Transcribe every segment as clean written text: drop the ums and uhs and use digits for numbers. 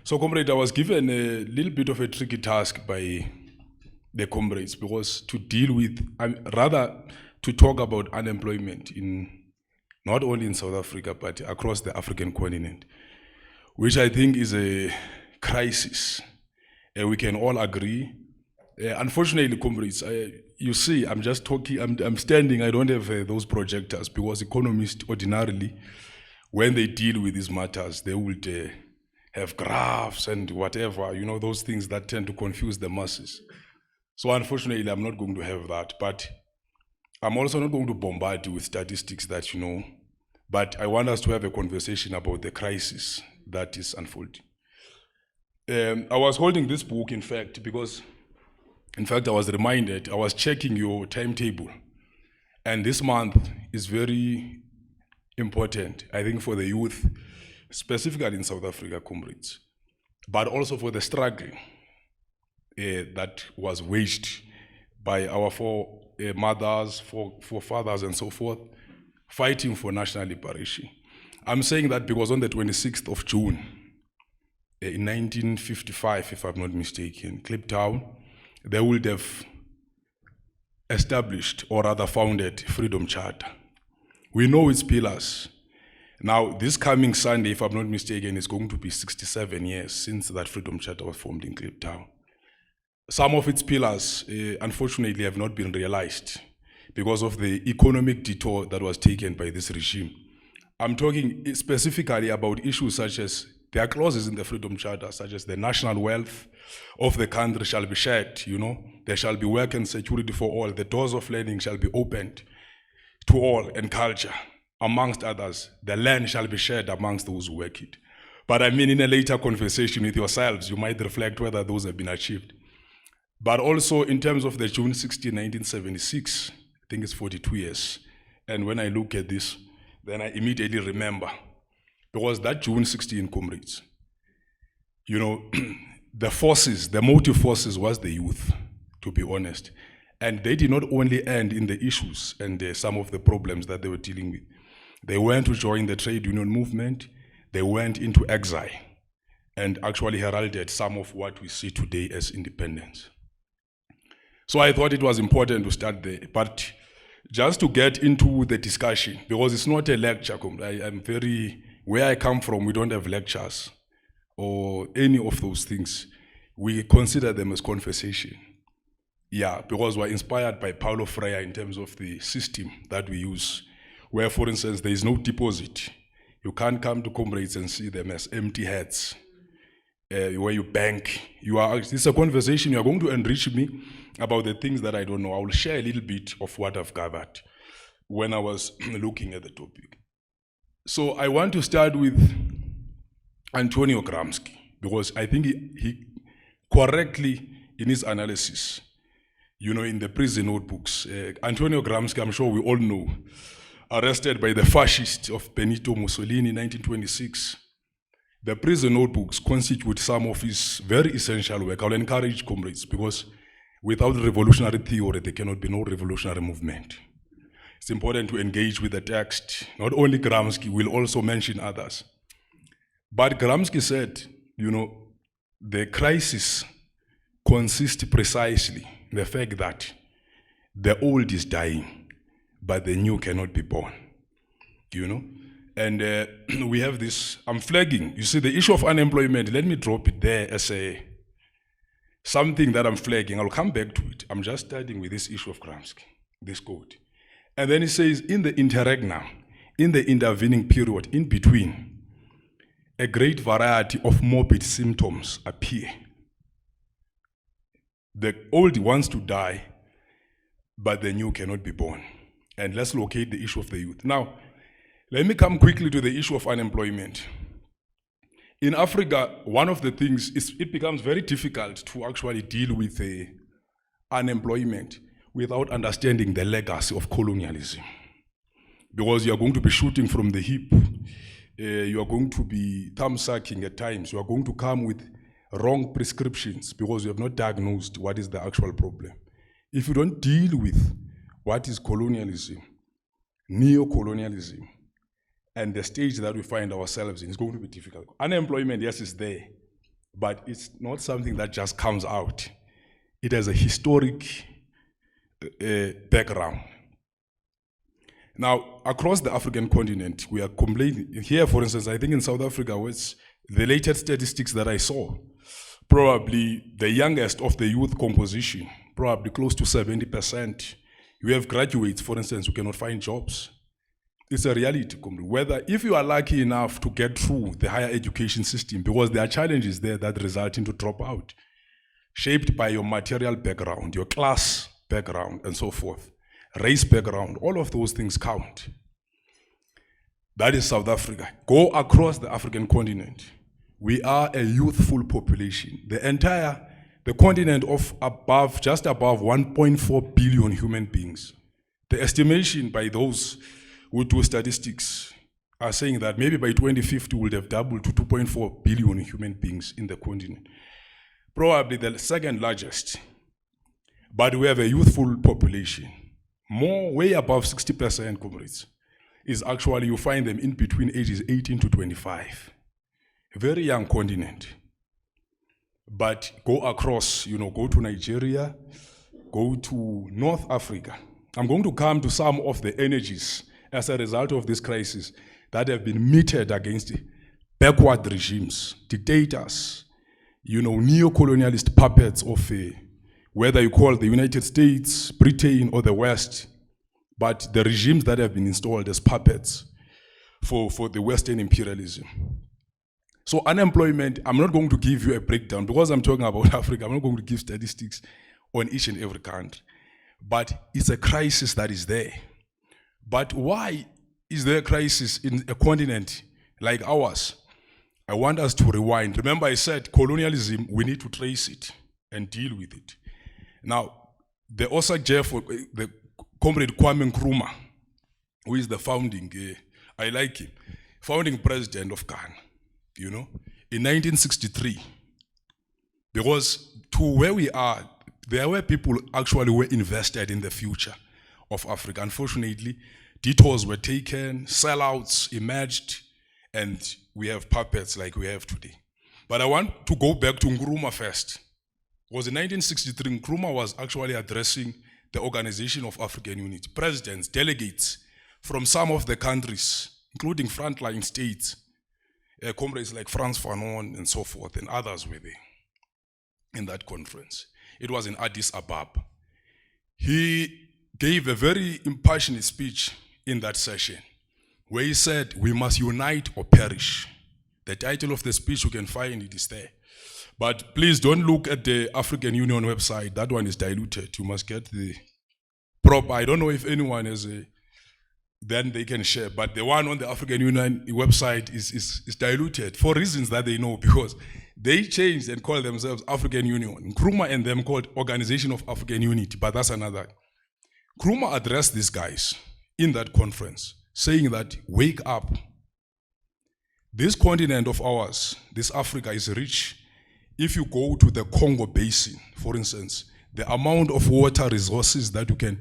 So, comrade, I was given a little bit of a tricky task by the comrades because to deal with, rather to talk about unemployment in not only in South Africa but across the African continent, which I think is a crisis. We can all agree. Unfortunately, comrades, you see, I'm just talking, I'm standing, I don't have those projectors because economists ordinarily, when they deal with these matters, they would have graphs and whatever, you know, those things that tend to confuse the masses. So unfortunately, I'm not going to have that, but I'm also not going to bombard you with statistics that you know, but I want us to have a conversation about the crisis that is unfolding. I was holding this book, in fact, because, in fact, I was reminded, I was checking your timetable, and this month is very important, I think, for the youth, specifically in South Africa, comrades, but also for the struggle that was waged by our foremothers, forefathers, and so forth, fighting for national liberation. I'm saying that because on the 26th of June, in 1955, if I'm not mistaken, Kliptown, they would have established, or rather founded, Freedom Charter. We know its pillars. Now, this coming Sunday, if I'm not mistaken, is going to be 67 years since that Freedom Charter was formed in Kliptown. Some of its pillars, unfortunately, have not been realized because of the economic detour that was taken by this regime. I'm talking specifically about issues such as, there are clauses in the Freedom Charter, such as the national wealth of the country shall be shared, you know, there shall be work and security for all, the doors of learning shall be opened to all, and culture, amongst others, the land shall be shared amongst those who work it. But I mean, in a later conversation with yourselves, you might reflect whether those have been achieved. But also in terms of the June 16, 1976, I think it's 42 years. And when I look at this, then I immediately remember, because that June 16, comrades, you know, the forces, the motive forces was the youth, to be honest. And they did not only end in the issues and some of the problems that they were dealing with. They went to join the trade union movement, they went into exile, and actually heralded some of what we see today as independence. So I thought it was important to start there, but just to get into the discussion, because it's not a lecture, where I come from, we don't have lectures or any of those things. We consider them as conversation. Yeah, because we're inspired by Paulo Freire in terms of the system that we use, where, for instance, there is no deposit. You can't come to comrades and see them as empty heads. Where you bank, it's a conversation, you are going to enrich me about the things that I don't know. I will share a little bit of what I've gathered when I was looking at the topic. So I want to start with Antonio Gramsci, because I think he correctly, in his analysis, you know, in the prison notebooks, Antonio Gramsci, I'm sure we all know, arrested by the fascists of Benito Mussolini in 1926. The prison notebooks constitute some of his very essential work. I'll encourage comrades, because without revolutionary theory, there cannot be no revolutionary movement. It's important to engage with the text. Not only Gramsci, we'll also mention others. But Gramsci said, you know, the crisis consists precisely in the fact that the old is dying, but the new cannot be born, you know? And we have this, I'm flagging, you see the issue of unemployment, let me drop it there as something that I'm flagging. I'll come back to it. I'm just starting with this issue of Gramsci, this quote. And then he says, in the interregnum, in the intervening period, in between, a great variety of morbid symptoms appear. The old wants to die, but the new cannot be born. And let's locate the issue of the youth. Now, let me come quickly to the issue of unemployment. In Africa, one of the things is it becomes very difficult to actually deal with unemployment without understanding the legacy of colonialism. Because you are going to be shooting from the hip, you are going to be thumb-sucking at times, you are going to come with wrong prescriptions because you have not diagnosed what is the actual problem. If you don't deal with what is colonialism, neo-colonialism, and the stage that we find ourselves in is going to be difficult. Unemployment, yes, is there. but it's not something that just comes out. It has a historic background. Now, across the African continent, we are complaining. Here, for instance, I think in South Africa, was the latest statistics that I saw, probably the youngest of the youth composition, probably close to 70%. You have graduates, for instance, who cannot find jobs. It's a reality. Whether, if you are lucky enough to get through the higher education system, because there are challenges there that result into dropout, shaped by your material background, your class background, and so forth. Race background, all of those things count. That is South Africa. Go across the African continent. We are a youthful population. The continent of just above 1.4 billion human beings. The estimation by those who do statistics are saying that maybe by 2050 we'll have doubled to 2.4 billion human beings in the continent. Probably the second largest. But we have a youthful population. Way above 60%, comrades, is actually, you find them in between ages 18 to 25. A very young continent. But go across, go to Nigeria, go to North Africa. I'm going to come to some of the energies as a result of this crisis that have been meted against backward regimes, dictators, neo-colonialist puppets of whether you call the United States, Britain, or the West, but the regimes that have been installed as puppets for the Western imperialism. So unemployment, I'm not going to give you a breakdown because I'm talking about Africa. I'm not going to give statistics on each and every country. But it's a crisis that is there. But why is there a crisis in a continent like ours? I want us to rewind. Remember I said colonialism, we need to trace it and deal with it. Now, the Osage Jeff, the comrade Kwame Nkrumah, who is the founding, I like him, founding president of Ghana, in 1963. Because to where we are, there were people actually were invested in the future of Africa. Unfortunately, detours were taken, sellouts emerged, and we have puppets like we have today. But I want to go back to Nkrumah first. Because in 1963, Nkrumah was actually addressing the Organization of African Unity. Presidents, delegates from some of the countries, including frontline states, comrades like Frantz Fanon and so forth, and others were there in that conference. It was in Addis Ababa. He gave a very impassioned speech in that session, where he said, "We must unite or perish." The title of the speech, you can find it, is there. But please don't look at the African Union website. That one is diluted. You must get the proper. I don't know if anyone has then they can share. But the one on the African Union website is diluted for reasons that they know, because they changed and called themselves African Union. Nkrumah and them called Organization of African Unity, but that's another. Nkrumah addressed these guys in that conference, saying that, wake up. This continent of ours, this Africa, is rich. If you go to the Congo Basin, for instance, the amount of water resources that you can,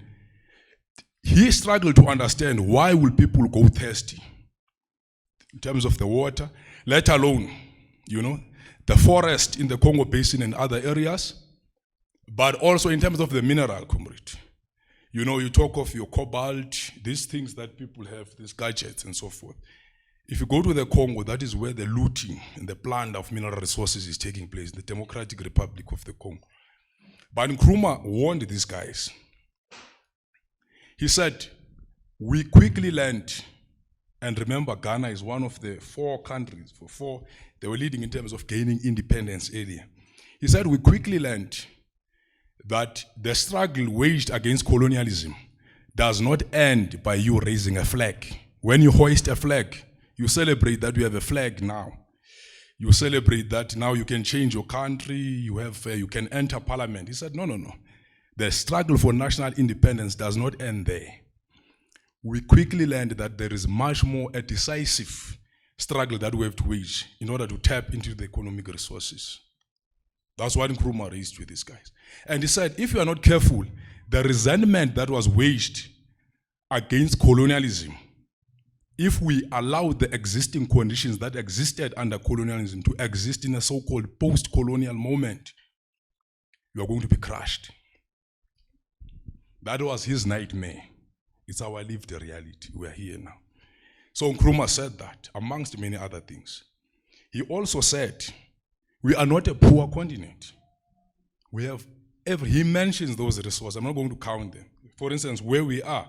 he struggled to understand why will people go thirsty in terms of the water, let alone, the forest in the Congo Basin and other areas, but also in terms of the mineral, comrade. You talk of your cobalt, these things that people have, these gadgets and so forth. If you go to the Congo, that is where the looting and the plunder of mineral resources is taking place, the Democratic Republic of the Congo. But Nkrumah warned these guys. He said, we quickly learned, and remember, Ghana is one of the 4 countries, they were leading in terms of gaining independence earlier. He said, we quickly learned that the struggle waged against colonialism does not end by you raising a flag. When you hoist a flag, you celebrate that you have a flag now. You celebrate that now you can change your country, you can enter parliament. He said, no. The struggle for national independence does not end there. We quickly learned that there is much more a decisive struggle that we have to wage in order to tap into the economic resources. That's what Nkrumah raised with these guys. And he said, if you are not careful, the resentment that was waged against colonialism if we allow the existing conditions that existed under colonialism to exist in a so-called post-colonial moment, you are going to be crushed. That was his nightmare. It's our lived reality. We are here now. So Nkrumah said that, amongst many other things. He also said, we are not a poor continent. We have he mentions those resources. I'm not going to count them. For instance, where we are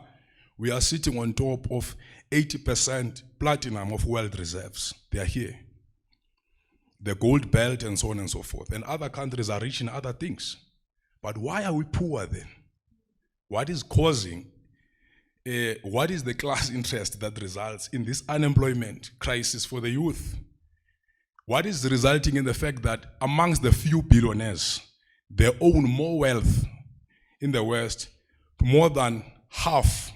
sitting on top of 80% platinum of world reserves. They are here. The gold belt and so on and so forth. And other countries are rich in other things. But why are we poor then? What is causing, what is the class interest that results in this unemployment crisis for the youth? What is resulting in the fact that amongst the few billionaires, they own more wealth in the West, more than half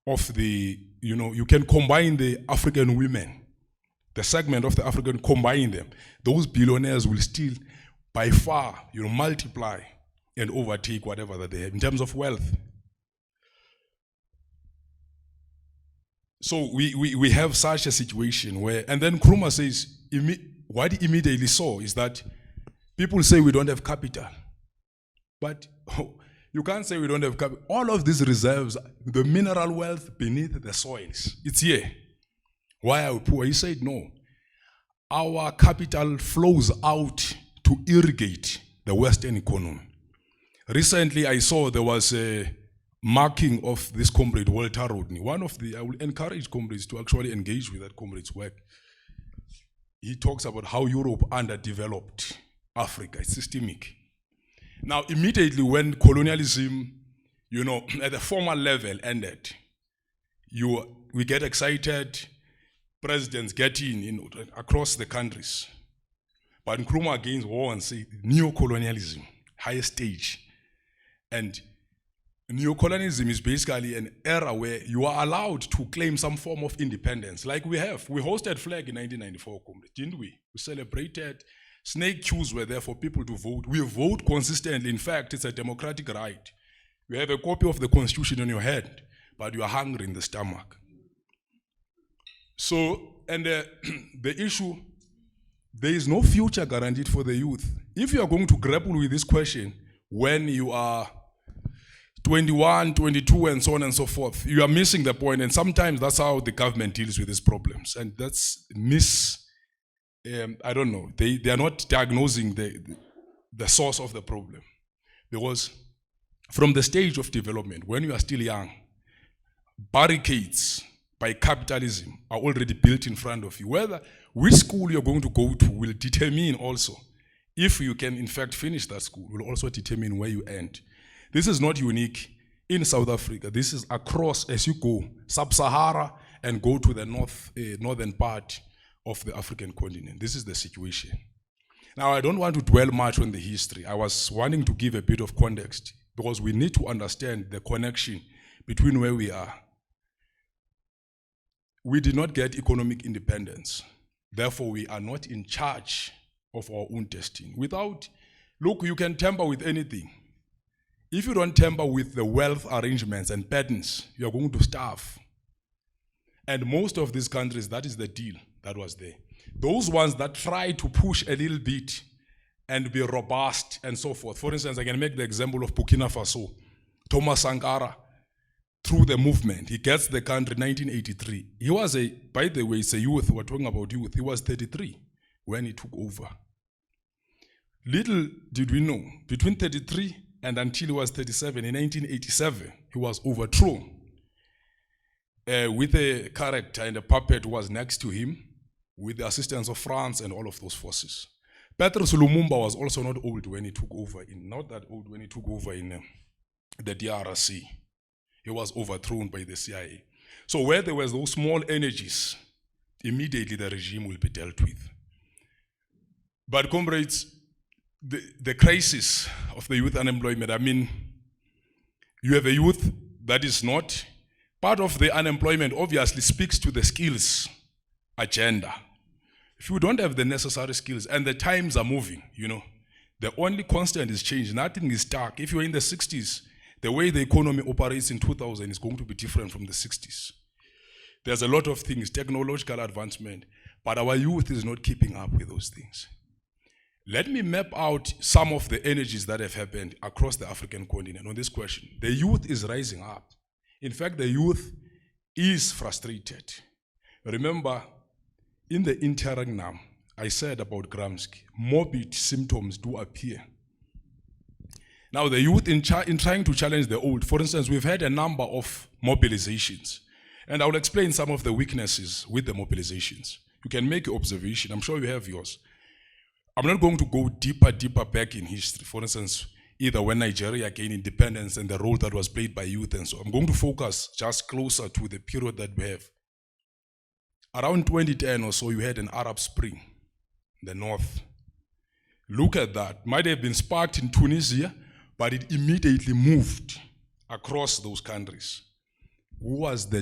of the, you can combine the African women, the segment of the African, combine them. Those billionaires will still, by far, multiply and overtake whatever that they have in terms of wealth. So we have such a situation where, and then Nkrumah says, what he immediately saw is that people say we don't have capital. But you can't say we don't have capital. All of these reserves, the mineral wealth beneath the soils, it's here. Why are we poor? He said, no. Our capital flows out to irrigate the Western economy. Recently, I saw there was a marking of this comrade, Walter Rodney. I will encourage comrades to actually engage with that comrade's work. He talks about how Europe underdeveloped Africa. It's systemic. Now, immediately when colonialism, at the formal level ended, we get excited, presidents get in, across the countries. But Nkrumah against war and say neo-colonialism, highest stage. And neo-colonialism is basically an era where you are allowed to claim some form of independence, like we have. We hosted FLAG in 1994, didn't we? We celebrated. Snake queues were there for people to vote. We vote consistently. In fact, it's a democratic right. You have a copy of the Constitution in your head, but you are hungry in the stomach. So, and the issue, there is no future guaranteed for the youth. If you are going to grapple with this question when you are 21, 22, and so on and so forth, you are missing the point. And sometimes that's how the government deals with these problems. And that's I don't know. They are not diagnosing the source of the problem. Because from the stage of development, when you are still young, barricades by capitalism are already built in front of you. Which school you're going to go to will determine also, if you can in fact finish that school, will also determine where you end. This is not unique in South Africa. This is across as you go, sub-Sahara and go to the northern part of the African continent. This is the situation. Now, I don't want to dwell much on the history. I was wanting to give a bit of context because we need to understand the connection between where we are. We did not get economic independence. Therefore, we are not in charge of our own destiny. Look, you can tamper with anything. If you don't tamper with the wealth arrangements and patterns, you are going to starve. And most of these countries, that is the deal that was there. Those ones that try to push a little bit and be robust and so forth. For instance, I can make the example of Burkina Faso. Thomas Sankara, through the movement, he gets the country in 1983. He was by the way, it's a youth, we're talking about youth. He was 33 when he took over. Little did we know, between 33 and until he was 37, in 1987, he was overthrown with a character and a puppet who was next to him, with the assistance of France and all of those forces. Patrice Lumumba was also not old when he took over, in the DRC. He was overthrown by the CIA. So where there were those small energies, immediately the regime will be dealt with. But comrades, the crisis of the youth unemployment, you have a youth that is not, part of the unemployment obviously speaks to the skills agenda. If you don't have the necessary skills, and the times are moving, the only constant is change. Nothing is stuck. If you're in the 60s, the way the economy operates in 2000 is going to be different from the 60s. There's a lot of things, technological advancement, but our youth is not keeping up with those things. Let me map out some of the energies that have happened across the African continent on this question. The youth is rising up. In fact, the youth is frustrated. Remember, in the interregnum, I said about Gramsci, morbid symptoms do appear. Now, the youth in trying to challenge the old, for instance, we've had a number of mobilizations. And I will explain some of the weaknesses with the mobilizations. You can make your observation. I'm sure you have yours. I'm not going to go deeper back in history. For instance, either when Nigeria gained independence and the role that was played by youth and so. I'm going to focus just closer to the period that we have. Around 2010 or so, you had an Arab Spring in the north. Look at that. Might have been sparked in Tunisia, but it immediately moved across those countries. Who were the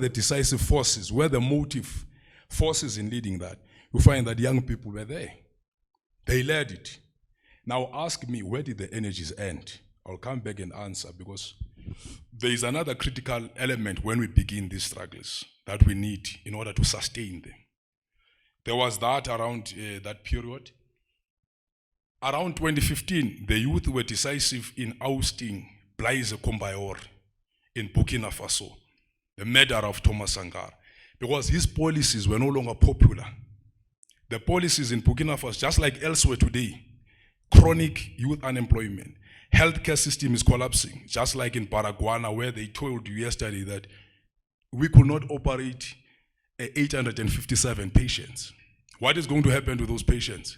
decisive forces? Were the motive forces in leading that? You find that young people were there. They led it. Now ask me, where did the energies end? I'll come back and answer, because there is another critical element when we begin these struggles that we need in order to sustain them. There was that around that period. Around 2015, the youth were decisive in ousting Blaise Compaoré in Burkina Faso, the murderer of Thomas Sankara, because his policies were no longer popular. The policies in Burkina Faso, just like elsewhere today, chronic youth unemployment, healthcare system is collapsing, just like in Paraguay, where they told you yesterday that we could not operate 857 patients. What is going to happen to those patients?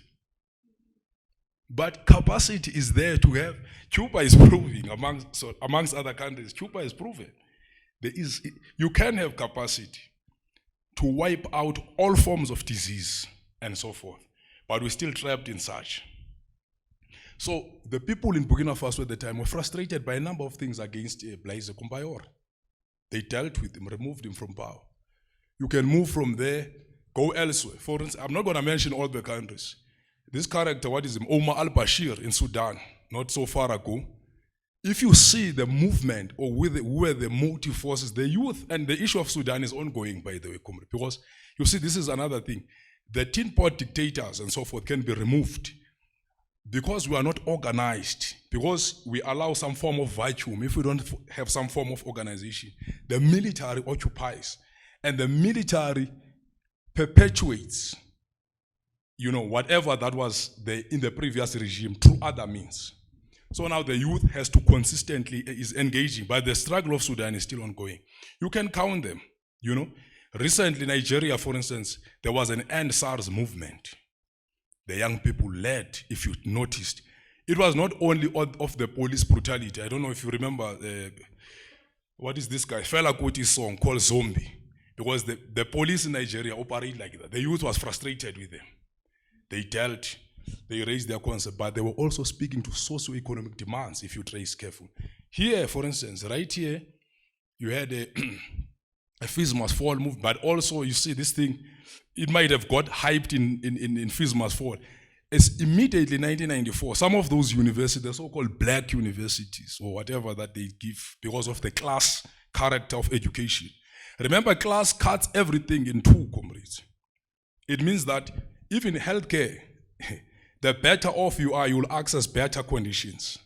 But capacity is there to have. Cuba is proving, amongst other countries, Cuba is proven. You can have capacity to wipe out all forms of disease and so forth, but we're still trapped in such. So the people in Burkina Faso at the time were frustrated by a number of things against Blaise Compaoré. They dealt with him, removed him from power. You can move from there, go elsewhere. For instance, I'm not going to mention all the countries. This character, what is him? Omar al-Bashir in Sudan, not so far ago. If you see the movement or where the motive forces, the youth, and the issue of Sudan is ongoing, by the way, because you see, this is another thing. The tin pot dictators and so forth can be removed because we are not organized, because we allow some form of vacuum. If we don't have some form of organization, the military occupies, and the military perpetuates, whatever that was in the previous regime through other means. So now the youth has to consistently is engaging, but the struggle of Sudan is still ongoing. You can count them, Recently, Nigeria, for instance, there was an End SARS movement. The young people led, if you noticed. It was not only of the police brutality. I don't know if you remember, what is this guy? Fela Koti's song called Zombie. Because the police in Nigeria operate like that. The youth was frustrated with them. They raised their concept, but they were also speaking to socio-economic demands, if you trace careful. Here, for instance, right here, you had a fees must fall movement, but also you see this thing, it might have got hyped in fees must fall. It's immediately 1994, some of those universities, the so-called black universities or whatever that they give because of the class character of education. Remember, class cuts everything in two, comrades. It means that even healthcare, the better off you are, you'll access better conditions.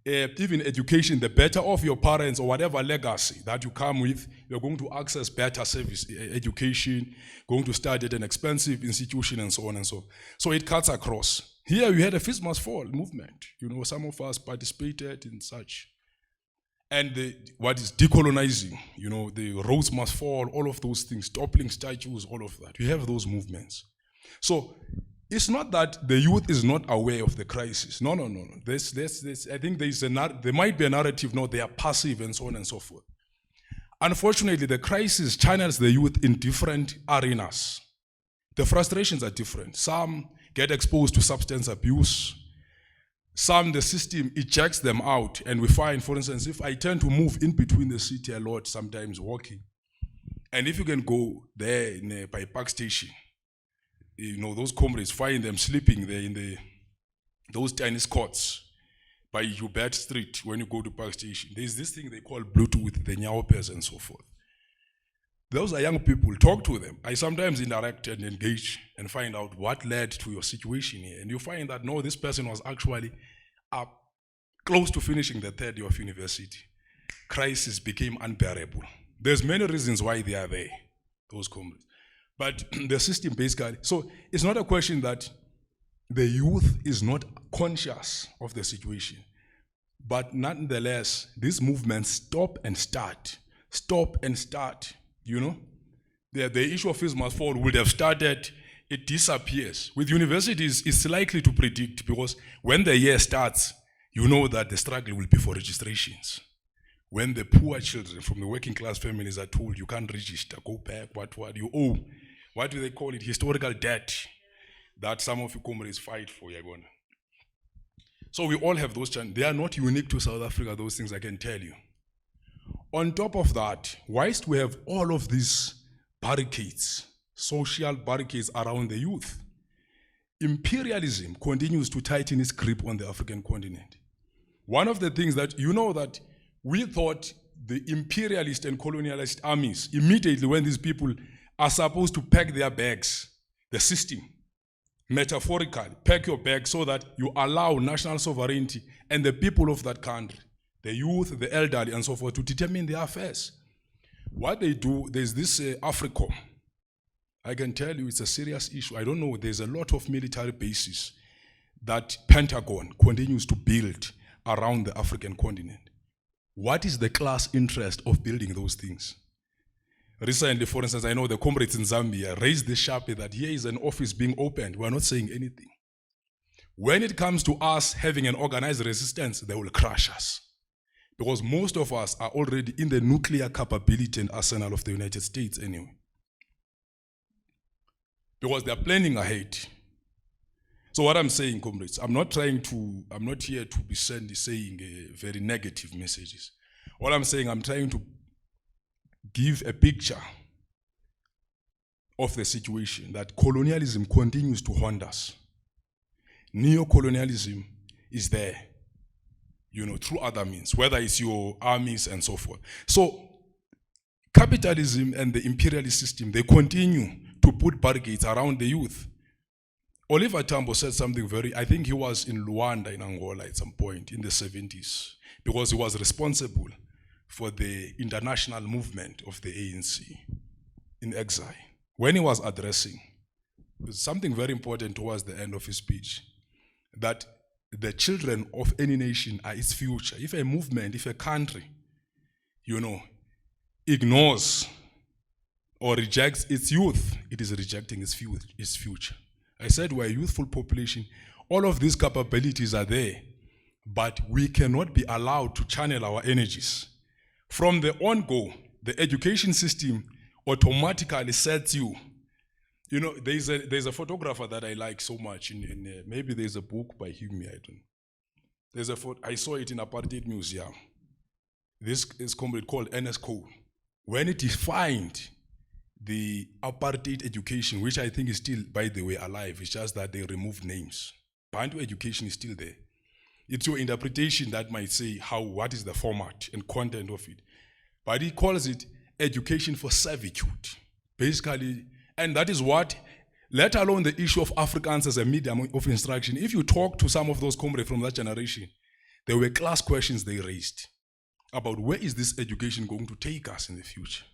Even education, the better off your parents or whatever legacy that you come with, you're going to access better service, education, going to study at an expensive institution and so on and so on. So it cuts across. Here you had a fees must fall movement. Some of us participated in such. And what is decolonizing, the roads must fall, all of those things, toppling statues, all of that. You have those movements. So it's not that the youth is not aware of the crisis. No. I think there might be a narrative, no, they are passive and so on and so forth. Unfortunately, the crisis channels the youth in different arenas. The frustrations are different. Some get exposed to substance abuse. Some, the system ejects them out. And we find, for instance, if I tend to move in between the city a lot, sometimes walking, and if you can go there by Park Station, those comrades find them sleeping there in those tennis courts by Hubert Street when you go to Park Station. There's this thing they call Bluetooth, the Nyaopes and so forth. those are young people. Talk to them. I sometimes interact and engage and find out what led to your situation here. And you find that, no, this person was actually close to finishing the third year of university. Crisis became unbearable. There's many reasons why they are there, those comrades. But the system basically, so it's not a question that the youth is not conscious of the situation. But nonetheless, these movements stop and start. You know, the issue of fees must fall would have started, it disappears. With universities, it's likely to predict, because when the year starts, you know that the struggle will be for registrations. When the poor children from the working class families are told you can't register, go back, what you owe, what do they call it, historical debt, that some of you comrades fight for, Yagona. So we all have those challenges. They are not unique to South Africa, those things I can tell you. On top of that, whilst we have all of these barricades, social barricades around the youth, imperialism continues to tighten its grip on the African continent. One of the things that, you know, that we thought the imperialist and colonialist armies, immediately when these people are supposed to pack their bags, the system, metaphorically, pack your bag so that you allow national sovereignty and the people of that country, the youth, the elderly, and so forth, to determine their affairs. What they do, there's this AFRICOM. I can tell you it's a serious issue. I don't know, there's a lot of military bases that Pentagon continues to build around the African continent. What is the class interest of building those things? Recently, for instance, I know the comrades in Zambia raised the sharpie that here is an office being opened. We're not saying anything. When it comes to us having an organized resistance, they will crush us. Because most of us are already in the nuclear capability and arsenal of the United States anyway. Because they're planning ahead. So what I'm saying, comrades, I'm not here to be saying very negative messages. What I'm saying, I'm trying to give a picture of the situation that colonialism continues to haunt us. Neo-colonialism is there, you know, through other means, whether it's your armies and so forth. So capitalism and the imperialist system, they continue to put barricades around the youth. Oliver Tambo said something I think he was in Luanda in Angola at some point in the 70s, because he was responsible for the international movement of the ANC in exile. When he was addressing, something very important towards the end of his speech, that the children of any nation are its future. If a movement, if a country, you know, ignores or rejects its youth, it is rejecting its future. I said we're a youthful population. All of these capabilities are there, but we cannot be allowed to channel our energies. From the on-go, the education system automatically sets you. You know, there's a photographer that I like so much. Maybe there's a book by him, I don't know. I saw it in Apartheid Museum. This is comrade called Ernest Cole. When it defined the apartheid education, which I think is still, by the way, alive, it's just that they removed names. Bantu education is still there. It's your interpretation that might say what is the format and content of it. But he calls it education for servitude. Basically, and that is what, let alone the issue of Afrikaans as a medium of instruction. If you talk to some of those comrades from that generation, there were class questions they raised about where is this education going to take us in the future.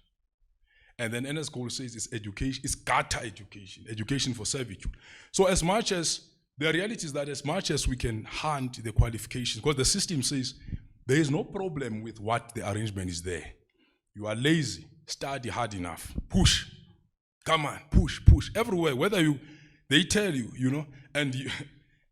And then Ernest Cole says it's education, it's gata education, education for servitude. So as much as, the reality is that as much as we can hunt the qualifications, because the system says there is no problem with what the arrangement is there. You are lazy, study hard enough, push, come on, push, everywhere, they tell you, you know, and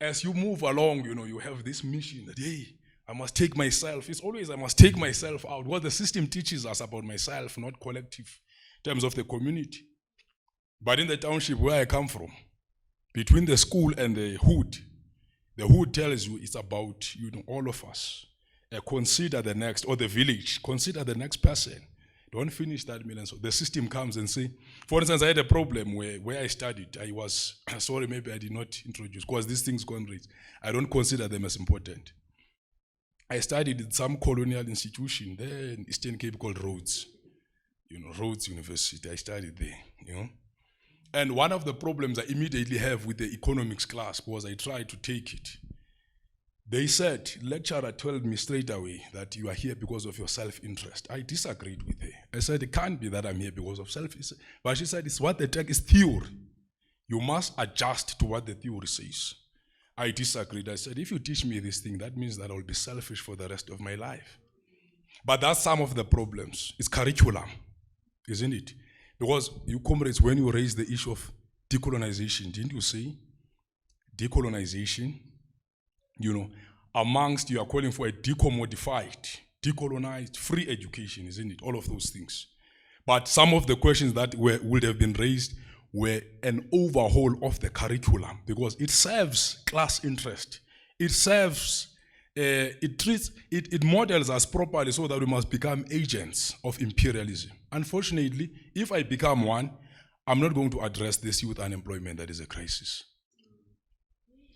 as you move along, you know, you have this mission that, hey, I must take myself, it's always I must take myself out. What the system teaches us about myself, not collective, in terms of the community. But in the township where I come from, between the school and the hood tells you it's about, you know, all of us. Consider the next, or the village, consider the next person. Don't finish that meal. And so the system comes and say, for instance, I had a problem where I studied. I was, sorry, maybe I did not introduce, because these things go on read. I don't consider them as important. I studied in some colonial institution there in Eastern Cape called Rhodes. Rhodes University. I studied there, And one of the problems I immediately have with the economics class was I tried to take it. They said, lecturer told me straight away that you are here because of your self-interest. I disagreed with her. I said, it can't be that I'm here because of self-interest. But she said, it's what they take is theory. You must adjust to what the theory says. I disagreed. I said, if you teach me this thing, that means that I'll be selfish for the rest of my life. But that's some of the problems. It's curriculum, isn't it? Because you comrades, when you raise the issue of decolonization, didn't you say? Decolonization, amongst you are calling for a decommodified, decolonized, free education, isn't it? All of those things. But some of the questions that would have been raised were an overhaul of the curriculum because it serves class interest. It serves, it models us properly so that we must become agents of imperialism. Unfortunately, if I become one, I'm not going to address this youth unemployment that is a crisis.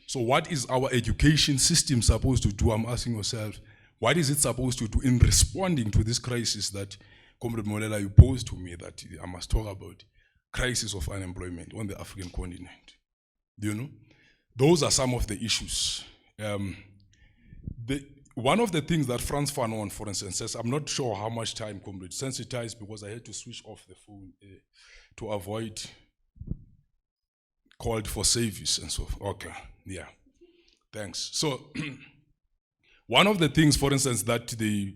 So what is our education system supposed to do? I'm asking yourself, what is it supposed to do in responding to this crisis that Comrade Molela, you posed to me that I must talk about? Crisis of unemployment on the African continent. Those are some of the issues. One of the things that Frantz Fanon, for instance, says, I'm not sure how much time, comrade, sensitized because I had to switch off the phone to avoid called for service and so forth. Okay, yeah, thanks. So one of the things, for instance, that they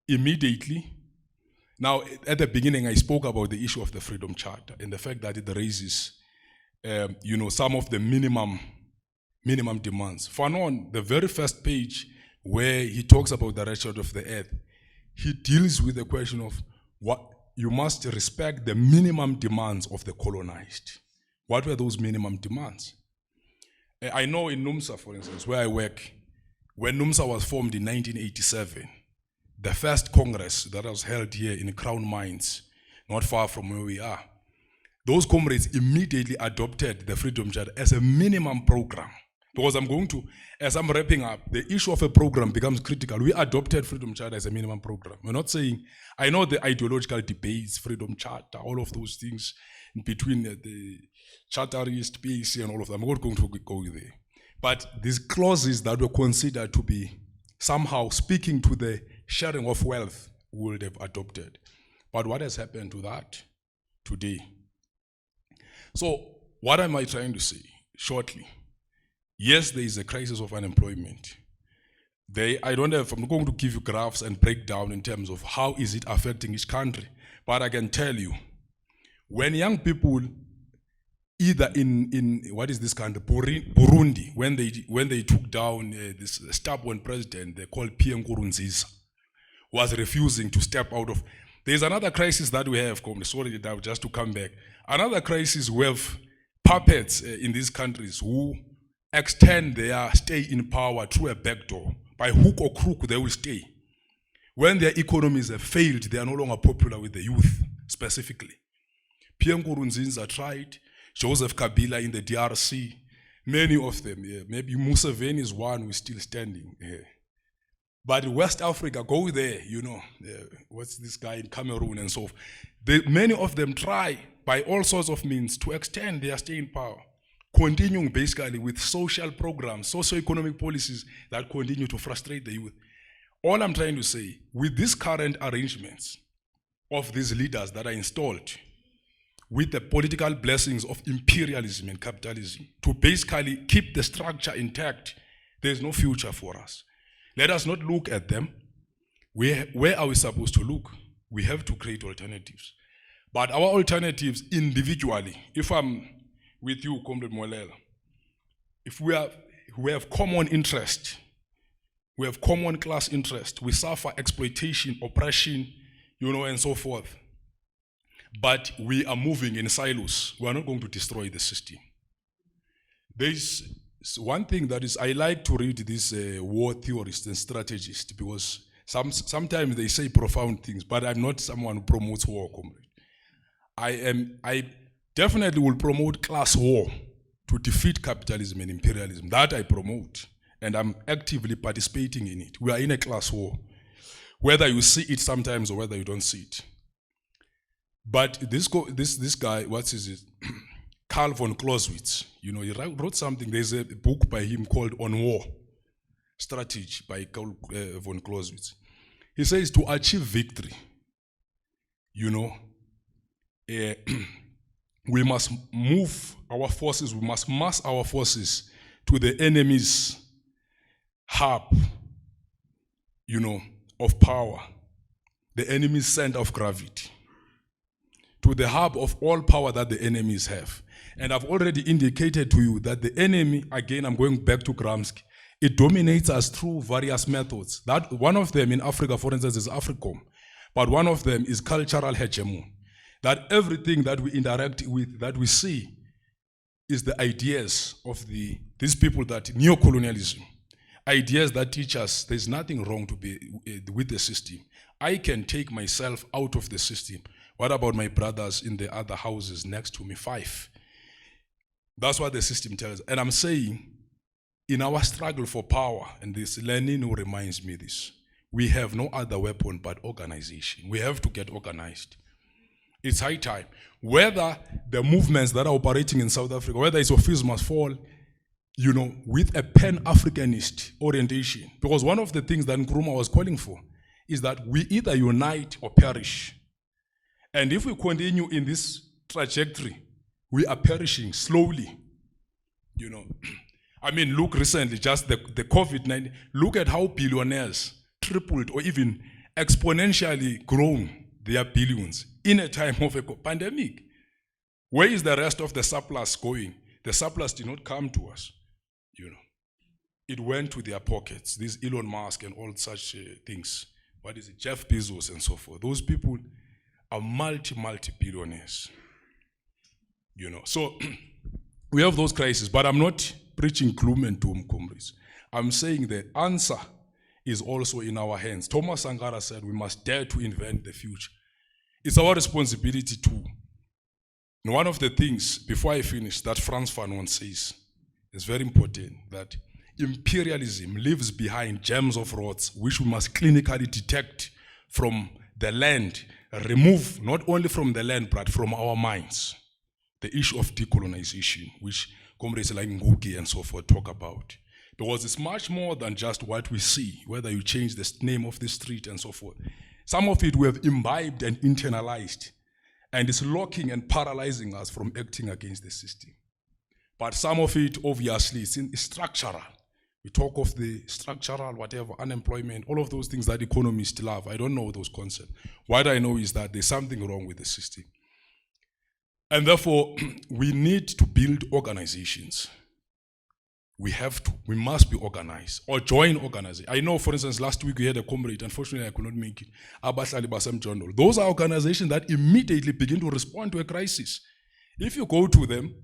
immediately, now at the beginning I spoke about the issue of the Freedom Charter and the fact that it raises, some of the minimum demands. Fanon, the very first page where he talks about the wretched of the earth, he deals with the question of what you must respect the minimum demands of the colonized. What were those minimum demands? I know in NUMSA, for instance, where I work, when NUMSA was formed in 1987, the first Congress that was held here in Crown Mines, not far from where we are, those comrades immediately adopted the Freedom Charter as a minimum program. Because as I'm wrapping up, the issue of a program becomes critical. We adopted Freedom Charter as a minimum program. We're not saying, I know the ideological debates, Freedom Charter, all of those things in between the Charterist, PAC and all of them. I'm not going to go there. But these clauses that were considered to be somehow speaking to the sharing of wealth would have adopted. But what has happened to that today? So what am I trying to say shortly? Yes, there is a crisis of unemployment. I'm not going to give you graphs and breakdown in terms of how is it affecting each country, but I can tell you, when young people, either in what is this country, Burundi, when they took down this stubborn president, they called Pierre Nkurunziza, was refusing to step out of. There's another crisis that we have, sorry, just to come back. Another crisis we have puppets in these countries who extend their stay in power through a backdoor. By hook or crook, they will stay. When their economies have failed, they are no longer popular with the youth, specifically. Pierre Nkurunziza tried, Joseph Kabila in the DRC, many of them, maybe Museveni is one who is still standing. But West Africa, go there, what's this guy in Cameroon and so forth. Many of them try by all sorts of means to extend their stay in power, continuing basically with social programs, socio-economic policies that continue to frustrate the youth. All I'm trying to say, with these current arrangements of these leaders that are installed, with the political blessings of imperialism and capitalism, to basically keep the structure intact, there's no future for us. Let us not look at them. Where are we supposed to look? We have to create alternatives. But our alternatives individually, if I'm with you, Comrade Molela, if we have common interest, we have common class interest, we suffer exploitation, oppression, and so forth, but we are moving in silos, we are not going to destroy the system. There's one thing that is, I like to read these war theorists and strategists because sometimes they say profound things, but I'm not someone who promotes war, comrade. I definitely will promote class war to defeat capitalism and imperialism. That I promote, and I'm actively participating in it. We are in a class war, whether you see it sometimes or whether you don't see it. But this guy, what's his Karl von Clausewitz, he wrote something. There's a book by him called On War Strategy by Karl von Clausewitz. He says to achieve victory, we must move our forces, we must mass our forces to the enemy's hub, of power, the enemy's center of gravity, to the hub of all power that the enemies have. And I've already indicated to you that the enemy, again, I'm going back to Gramsci, it dominates us through various methods. That one of them in Africa, for instance, is AFRICOM, but one of them is cultural hegemony. That everything that we interact with, that we see, is the ideas of these people, that neocolonialism, ideas that teach us there's nothing wrong to be with the system. I can take myself out of the system. What about my brothers in the other houses next to me? 5. That's what the system tells us. And I'm saying, in our struggle for power, and this Lenin reminds me this, we have no other weapon but organization. We have to get organized. It's high time. Whether the movements that are operating in South Africa, whether it's Office Must Fall, with a pan-Africanist orientation, because one of the things that Nkrumah was calling for is that we either unite or perish. And if we continue in this trajectory, we are perishing slowly. I mean, look recently, just the COVID-19, look at how billionaires tripled or even exponentially grown their billions in a time of a pandemic. Where is the rest of the surplus going? The surplus did not come to us. It went to their pockets. These Elon Musk and all such things. What is it? Jeff Bezos and so forth. Those people are multi-billionaires. So we have those crises, but I'm not preaching gloom and doom, comrades. I'm saying the answer is also in our hands. Thomas Sankara said we must dare to invent the future. It's our responsibility too. And one of the things, before I finish, that Frantz Fanon says, is very important, that imperialism leaves behind germs of rot which we must clinically detect from the land, remove not only from the land but from our minds. The issue of decolonization, which comrades like Ngugi and so forth talk about. Because it's much more than just what we see, whether you change the name of the street and so forth. Some of it we have imbibed and internalized, and it's locking and paralyzing us from acting against the system. But some of it, obviously, is structural. We talk of the structural, whatever, unemployment, all of those things that economists love. I don't know those concepts. What I know is that there's something wrong with the system. And therefore, we need to build organizations. We must be organized or join organizations. I know, for instance, last week we had a comrade, unfortunately I could not make it, Abahlali Basem Journal. Those are organizations that immediately begin to respond to a crisis. If you go to them,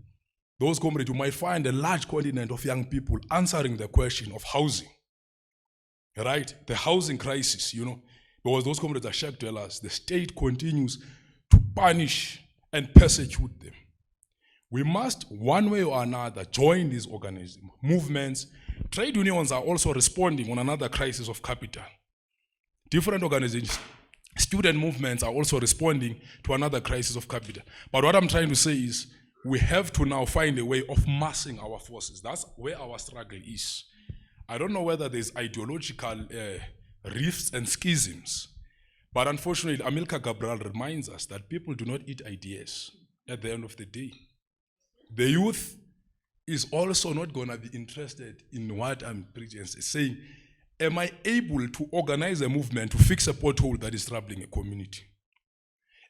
those comrades, you might find a large continent of young people answering the question of housing. Right? The housing crisis, because those comrades are shack dwellers. The state continues to punish and persecute them. We must, one way or another, join these organisms, movements. Trade unions are also responding on another crisis of capital. Different organizations, student movements are also responding to another crisis of capital. But what I'm trying to say is, we have to now find a way of massing our forces. That's where our struggle is. I don't know whether there's ideological rifts and schisms, but unfortunately, Amilcar Cabral reminds us that people do not eat ideas at the end of the day. The youth is also not going to be interested in what I'm preaching, saying, am I able to organize a movement to fix a pothole that is troubling a community?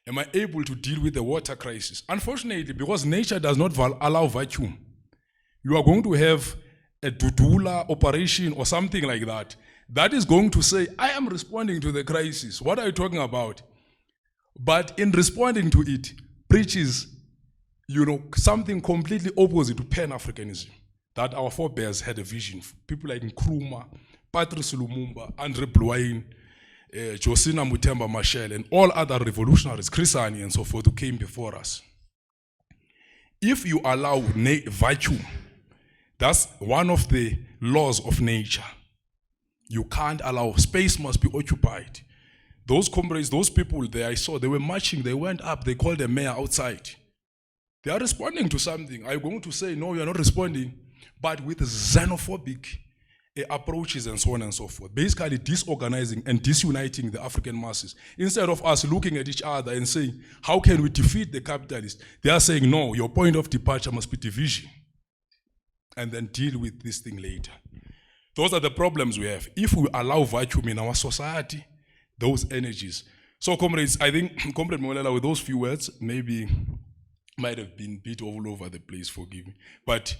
Am I able to deal with the water crisis? Unfortunately, because nature does not allow vacuum, you are going to have a Dudula operation or something like that. That is going to say, I am responding to the crisis. What are you talking about? But in responding to it, preaches, something completely opposite to Pan-Africanism, that our forebears had a vision. People like Nkrumah, Patrice Lumumba, Andre Blouin, Josina Mutemba Machel, and all other revolutionaries, Chris Hani and so forth, who came before us. If you allow vacuum, that's one of the laws of nature. You can't allow, space must be occupied. Those comrades, those people there I saw, they were marching, they went up, they called the mayor outside. They are responding to something. I'm going to say, no, you are not responding, but with xenophobic approaches and so on and so forth. Basically disorganizing and disuniting the African masses. Instead of us looking at each other and saying, how can we defeat the capitalists? They are saying, no, your point of departure must be division. And then deal with this thing later. Those are the problems we have. If we allow vacuum in our society, those energies. So comrades, I think, Comrade Molela, with those few words, maybe might have been beat all over the place, forgive me. But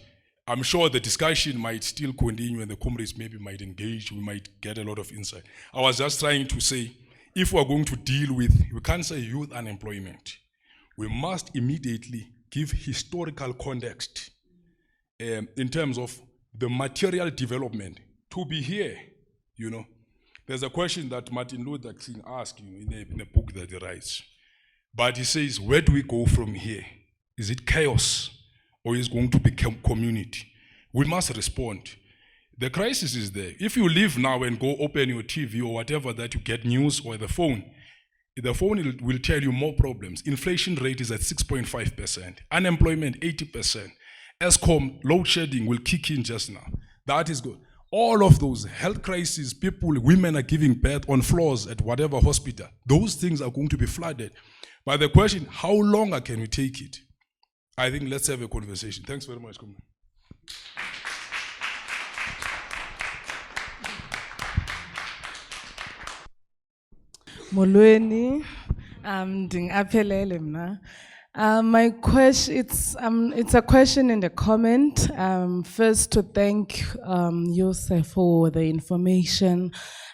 I'm sure the discussion might still continue and the comrades maybe might engage, we might get a lot of insight. I was just trying to say, if we're going to deal with, we can't say youth unemployment. We must immediately give historical context in terms of the material development to be here, you know. There's a question that Martin Luther King asked in a book that he writes. But he says, where do we go from here? Is it chaos or is it going to become community? We must respond. The crisis is there. If you leave now and go open your TV or whatever that you get news or the phone will tell you more problems. Inflation rate is at 6.5%. Unemployment, 80%. ESCOM, load shedding will kick in just now. That is good. All of those health crises, women are giving birth on floors at whatever hospital. Those things are going to be flooded. But the question, how longer can we take it? I think let's have a conversation. Thanks very much, Comrade. Molweni, ndingaphelele mna. My question, it's a question and a comment. First, to thank you, sir, for the information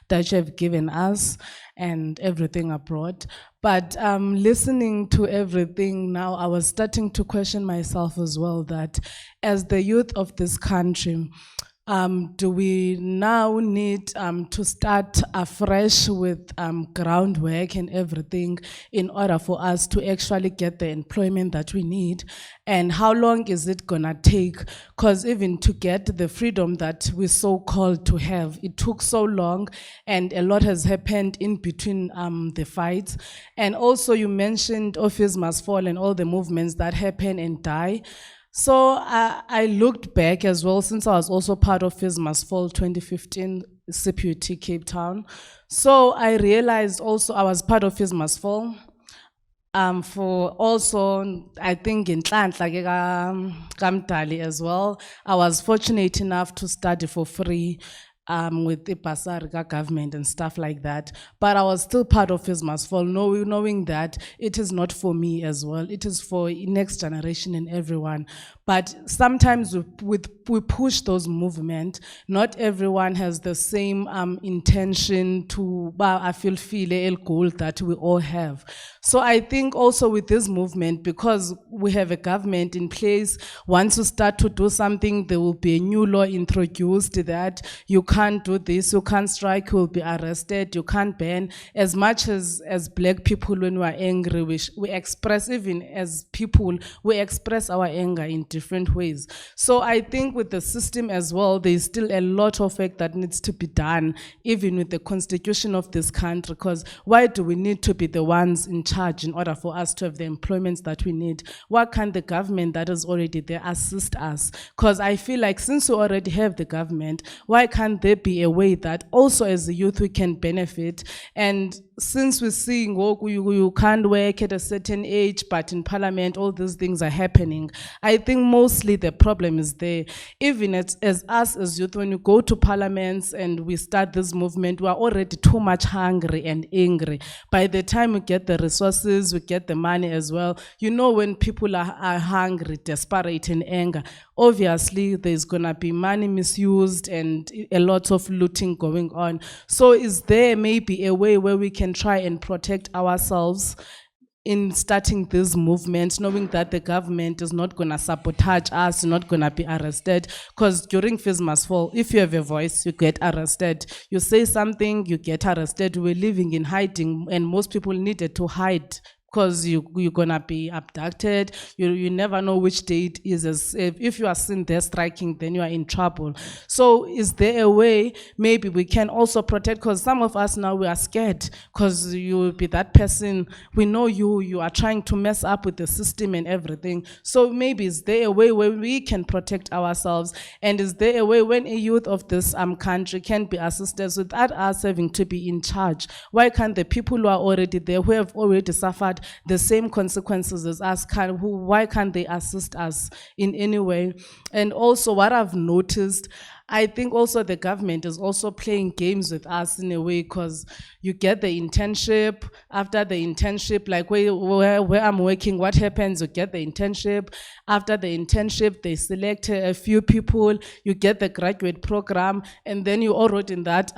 that you have given us and everything abroad. But listening to everything now, I was starting to question myself as well, that as the youth of this country, do we now need to start afresh with groundwork and everything in order for us to actually get the employment that we need? And how long is it gonna take? Because even to get the freedom that we so called to have, it took so long, and a lot has happened in between the fights. And also you mentioned Office Must Fall and all the movements that happen and die. So I looked back as well, since I was also part of Office Must Fall 2015 CPUT Cape Town. So I realized also I was part of Office Must Fall. For also, I think in Kamdali as well, I was fortunate enough to study for free with the Pasarika government and stuff like that. But I was still part of Office Must Fall, knowing that it is not for me as well. It is for next generation and everyone. But sometimes we push those movements. Not everyone has the same intention to, I feel el goal that we all have. So I think also with this movement, because we have a government in place, once you start to do something, there will be a new law introduced that you can't do this, you can't strike, you will be arrested, you can't ban. As much as black people, when we are angry, we express, even as people, we express our anger in different ways. So I think with the system as well, there's still a lot of work that needs to be done, even with the constitution of this country, because why do we need to be the ones in charge in order for us to have the employments that we need? Why can't the government that is already there assist us? Because I feel like since we already have the government, why can't there be a way that also as a youth we can benefit? And since we're seeing you can't work at a certain age, but in parliament all these things are happening, I think mostly the problem is there. Even as us as youth, when you go to parliaments and we start this movement, we are already too much hungry and angry. By the time we get the resources, we get the money as well. You know, when people are hungry, desperate, and anger, obviously there's gonna be money misused and a lot of looting going on. So is there maybe a way where we can try and protect ourselves in starting this movement, knowing that the government is not gonna sabotage us, not gonna be arrested? Because during Office Must Fall, if you have a voice, you get arrested. You say something, you get arrested. We're living in hiding, and most people needed to hide because you're gonna be abducted. You never know which day it is. If you are seen there striking, then you are in trouble. So is there a way maybe we can also protect, because some of us now we are scared because you will be that person, we know you are trying to mess up with the system and everything. So maybe is there a way where we can protect ourselves, and is there a way when a youth of this country can be assisted without us having to be in charge? Why can't the people who are already there, who have already suffered the same consequences as us, why can't they assist us in any way? And also what I've noticed, I think also the government is also playing games with us in a way, because you get the internship. After the internship, like where I'm working, what happens? You get the internship. After the internship, they select a few people. You get the graduate program, and then you all wrote in that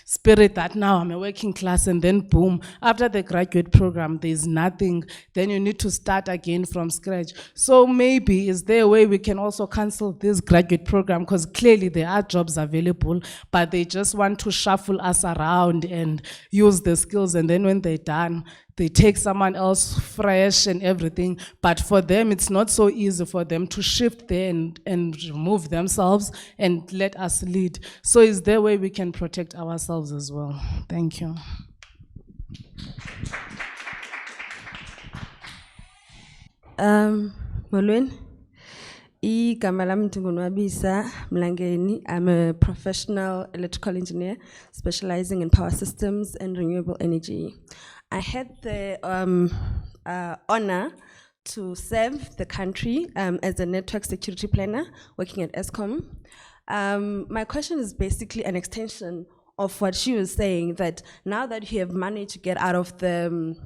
spirit that now I'm a working class, and then boom, after the graduate program, there's nothing. Then you need to start again from scratch. So maybe is there a way we can also cancel this graduate program, because clearly there are jobs available, but they just want to shuffle us around and use the skills, and then when they're done, they take someone else fresh and everything. But for them, it's not so easy for them to shift there and remove themselves and let us lead. So is there a way we can protect ourselves as well? Thank you. Molweni. Igama lami ndingonwabisa Mlangeni. I'm a professional electrical engineer specializing in power systems and renewable energy. I had the honor to serve the country as a network security planner working at ESCOM. My question is basically an extension of what she was saying, that now that you have managed to get out of the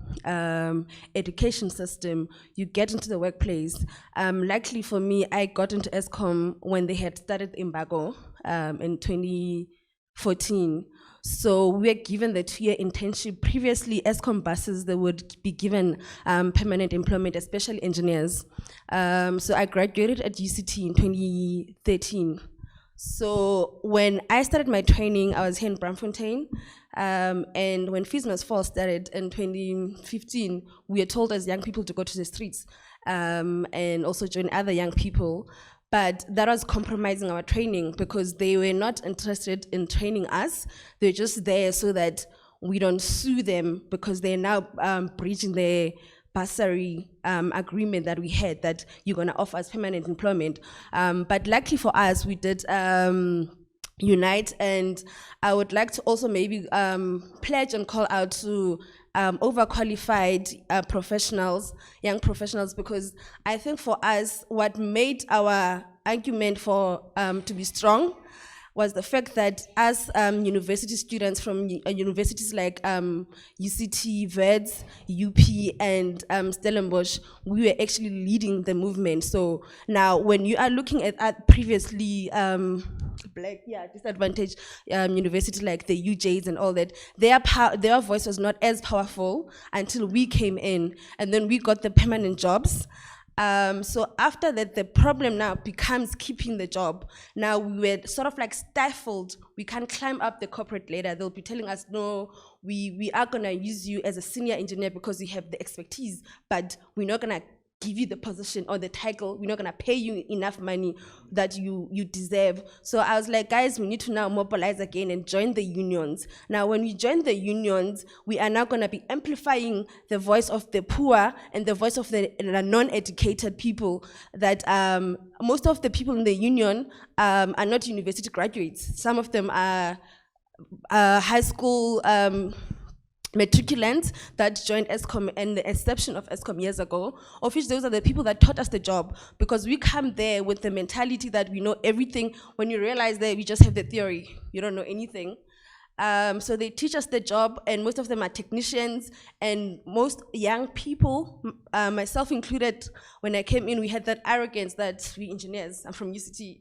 education system, you get into the workplace. Luckily for me, I got into ESCOM when they had started the embargo in 2014. So we were given the 2-year internship. Previously, ESCOM buses, they would be given permanent employment, especially engineers. So I graduated at UCT in 2013. So when I started my training, I was here in Braamfontein, and when Fismas Fall started in 2015, we were told as young people to go to the streets and also join other young people. But that was compromising our training, because they were not interested in training us. They're just there so that we don't sue them, because they're now breaching their bursary agreement that we had, that you're gonna offer us permanent employment. But luckily for us, we did unite, and I would like to also maybe pledge and call out to overqualified professionals, young professionals, because I think for us, what made our argument for to be strong was the fact that as university students from universities like UCT, VEDS, UP, and Stellenbosch, we were actually leading the movement. So now when you are looking at previously disadvantaged universities like the UJs and all that, their voice was not as powerful until we came in, and then we got the permanent jobs. So after that, the problem now becomes keeping the job. Now we were sort of like stifled. We can't climb up the corporate ladder. They'll be telling us, no, we are gonna use you as a senior engineer because you have the expertise, but we're not gonna give you the position or the title. We're not gonna pay you enough money that you deserve. So I was like, guys, we need to now mobilize again and join the unions. Now, when we join the unions, we are now gonna be amplifying the voice of the poor and the voice of the non-educated people, that most of the people in the union are not university graduates. Some of them are high school matriculants that joined ESCOM, and the exception of ESCOM years ago, of which those are the people that taught us the job, because we come there with the mentality that we know everything. When you realize that we just have the theory, you don't know anything. So they teach us the job, and most of them are technicians, and most young people, myself included, when I came in, we had that arrogance that we engineers, I'm from UCT.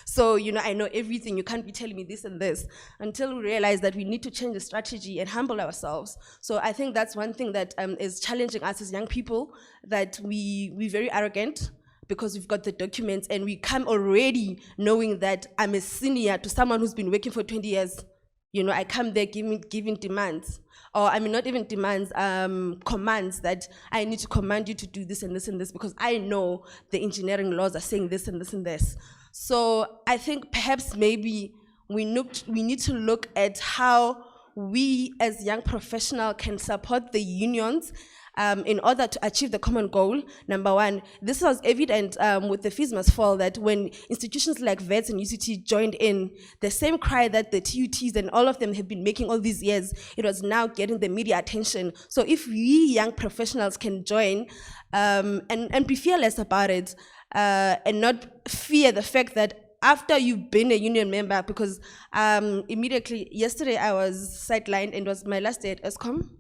So, you know, I know everything, you can't be telling me this and this, until we realize that we need to change the strategy and humble ourselves. So I think that's one thing that is challenging us as young people, that we're very arrogant because we've got the documents, and we come already knowing that I'm a senior to someone who's been working for 20 years. You know, I come there giving demands, or I mean, not even demands, commands that I need to command you to do this and this and this because I know the engineering laws are saying this and this and this. So I think perhaps maybe we need to look at how we as young professionals can support the unions in order to achieve the common goal. Number one, this was evident with the fees must fall, that when institutions like VETS and UCT joined in, the same cry that the TUTs and all of them have been making all these years, it was now getting the media attention. So if we young professionals can join and be fearless about it and not fear the fact that after you've been a union member, because immediately, yesterday I was sidelined and it was my last day at ESCOM,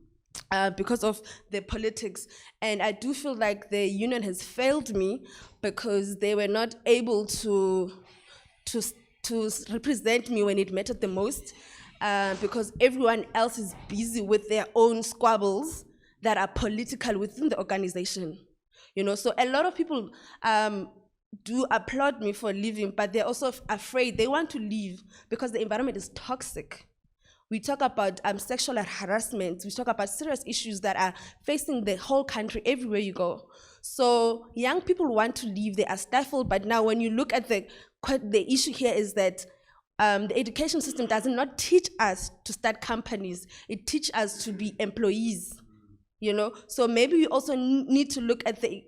because of the politics, and I do feel like the union has failed me because they were not able to represent me when it mattered the most, because everyone else is busy with their own squabbles that are political within the organization. You know, so a lot of people do applaud me for leaving, but they're also afraid. They want to leave because the environment is toxic. We talk about sexual harassment. We talk about serious issues that are facing the whole country everywhere you go. So young people want to leave, they are stifled, but now when you look at the issue here is that the education system does not teach us to start companies. It teaches us to be employees. You know, so maybe we also need to look at the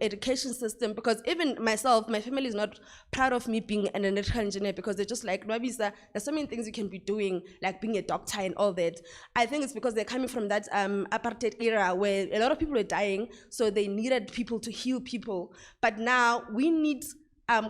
education system, because even myself, my family is not proud of me being an electrical engineer, because they're just like, Nwabisa, there's so many things you can be doing, like being a doctor and all that. I think it's because they're coming from that apartheid era where a lot of people were dying, so they needed people to heal people. But now we need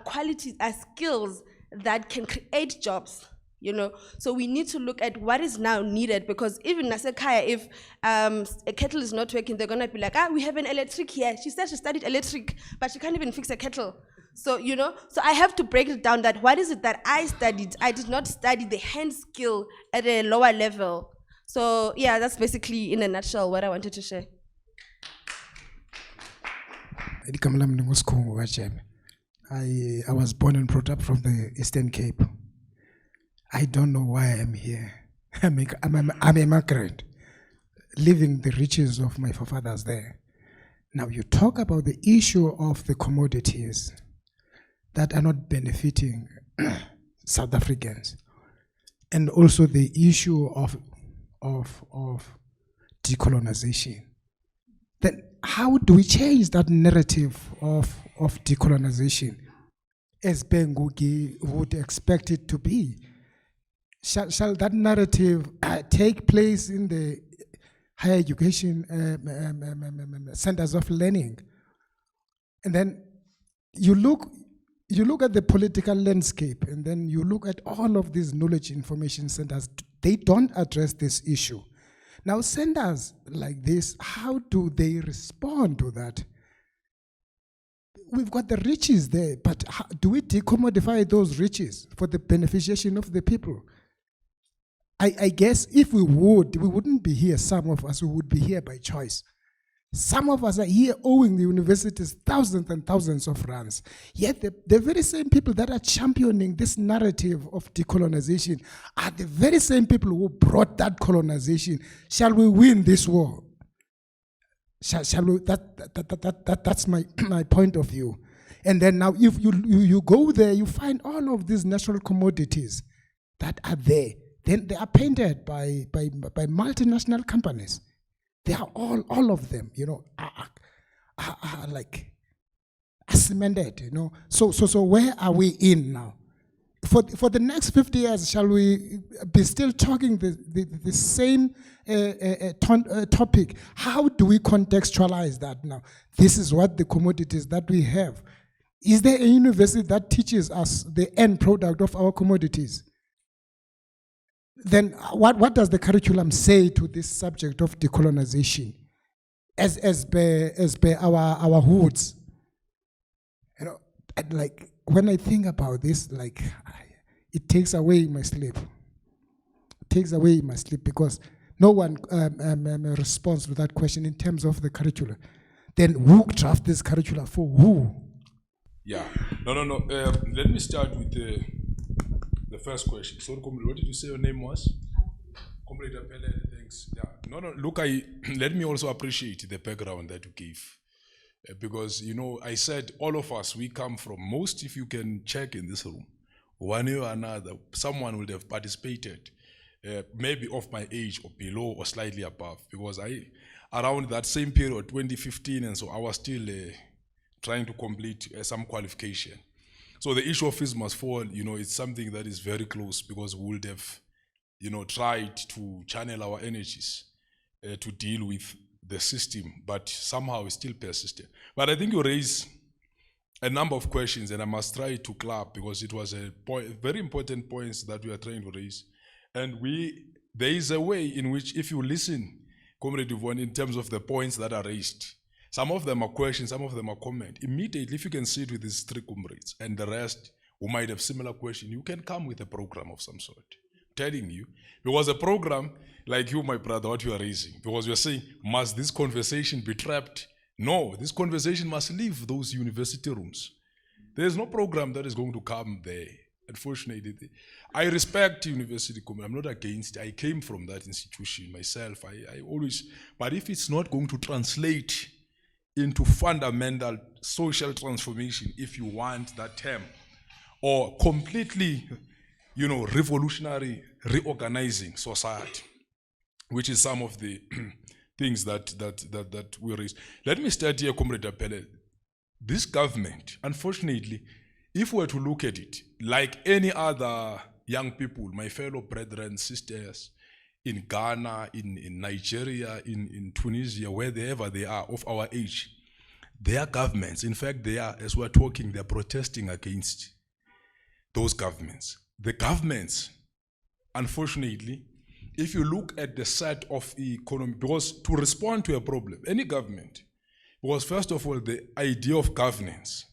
qualities and skills that can create jobs. You know, so we need to look at what is now needed, because even Nasekaya, if a kettle is not working, they're gonna be like, we have an electric here. She said she studied electric, but she can't even fix a kettle. So, you know, so I have to break it down that what is it that I studied? I did not study the hand skill at a lower level. So yeah, that's basically in a nutshell what I wanted to share. I was born and brought up from the Eastern Cape. I don't know why I'm here. I'm a migrant, living the riches of my forefathers there. Now you talk about the issue of the commodities that are not benefiting South Africans, and also the issue of decolonization. Then how do we change that narrative of decolonization as Bengugi would expect it to be? Shall that narrative take place in the higher education centers of learning? And then you look at the political landscape, and then you look at all of these knowledge information centers. They don't address this issue. Now, centers like this, how do they respond to that? We've got the riches there, but how, do we decommodify those riches for the beneficiation of the people? I guess if we wouldn't be here. Some of us, we would be here by choice. Some of us are here owing the universities thousands and thousands of rands. Yet the very same people that are championing this narrative of decolonization are the very same people who brought that colonization. Shall we win this war? Shall we? That's my point of view. And then now, if you go there, you find all of these natural commodities that are there. Then they are painted by multinational companies. They are all of them, you know, are like cemented, you know. So where are we in now? For the next 50 years, shall we be still talking the same topic? How do we contextualize that now? This is what the commodities that we have. Is there a university that teaches us the end product of our commodities? Then what does the curriculum say to this subject of decolonization as per our hoods? You know, like when I think about this, like it takes away my sleep. It takes away my sleep because no one responds to that question in terms of the curriculum. Then who draft this curriculum for who? Yeah, no. Let me start with the the first question. Sorry, Comrade, what did you say your name was? Comrade Apele, thanks. Yeah. No, look, let me also appreciate the background that you gave. Because, I said all of us, we come from most, if you can check in this room, one way or another, someone would have participated, maybe of my age or below or slightly above, because around that same period, 2015, and so I was still trying to complete some qualification. So the issue of fees must fall, it's something that is very close, because we would have, tried to channel our energies to deal with the system, but somehow it's still persistent. But I think you raise a number of questions, and I must try to clap, because it was a very important points that we are trying to raise. And there is a way in which, if you listen, Comrade Yvonne, in terms of the points that are raised, some of them are questions, some of them are comment. Immediately, if you can sit with these three comrades and the rest who might have similar question, you can come with a program of some sort. Telling you, because a program like you, my brother, what you are raising, because you're saying, must this conversation be trapped? No, this conversation must leave those university rooms. There's no program that is going to come there. Unfortunately, I respect university. I'm not against it. I came from that institution myself. I always, but if it's not going to translate into fundamental social transformation, if you want that term, or completely, revolutionary reorganizing society, which is some of the things that we raise. Let me start here, Comrade Apele. This government, unfortunately, if we were to look at it, like any other young people, my fellow brethren, sisters, in Ghana, in Nigeria, in Tunisia, wherever they are of our age, their governments, in fact, they are, as we're talking, they're protesting against those governments. The governments, unfortunately, if you look at the set of economy, because to respond to a problem, any government, because first of all, the idea of governance,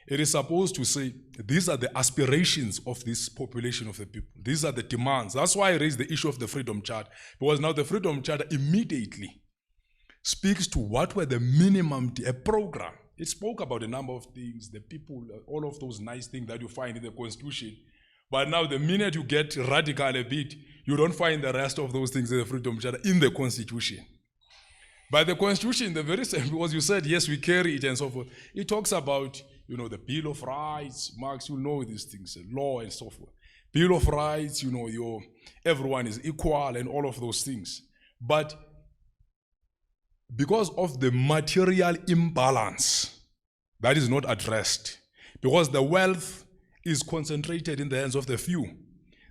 it is supposed to say, these are the aspirations of this population of the people. These are the demands. That's why I raised the issue of the Freedom Charter, because now the Freedom Charter immediately speaks to what were the minimum, a program. It spoke about a number of things, the people, all of those nice things that you find in the Constitution. But now the minute you get radical a bit, you don't find the rest of those things in the Freedom Charter in the Constitution. But the Constitution, the very same, because you said, yes, we carry it and so forth. It talks about, the Bill of Rights. Marx, you know these things, law and so forth. Bill of Rights, everyone is equal and all of those things. But because of the material imbalance that is not addressed, because the wealth is concentrated in the hands of the few,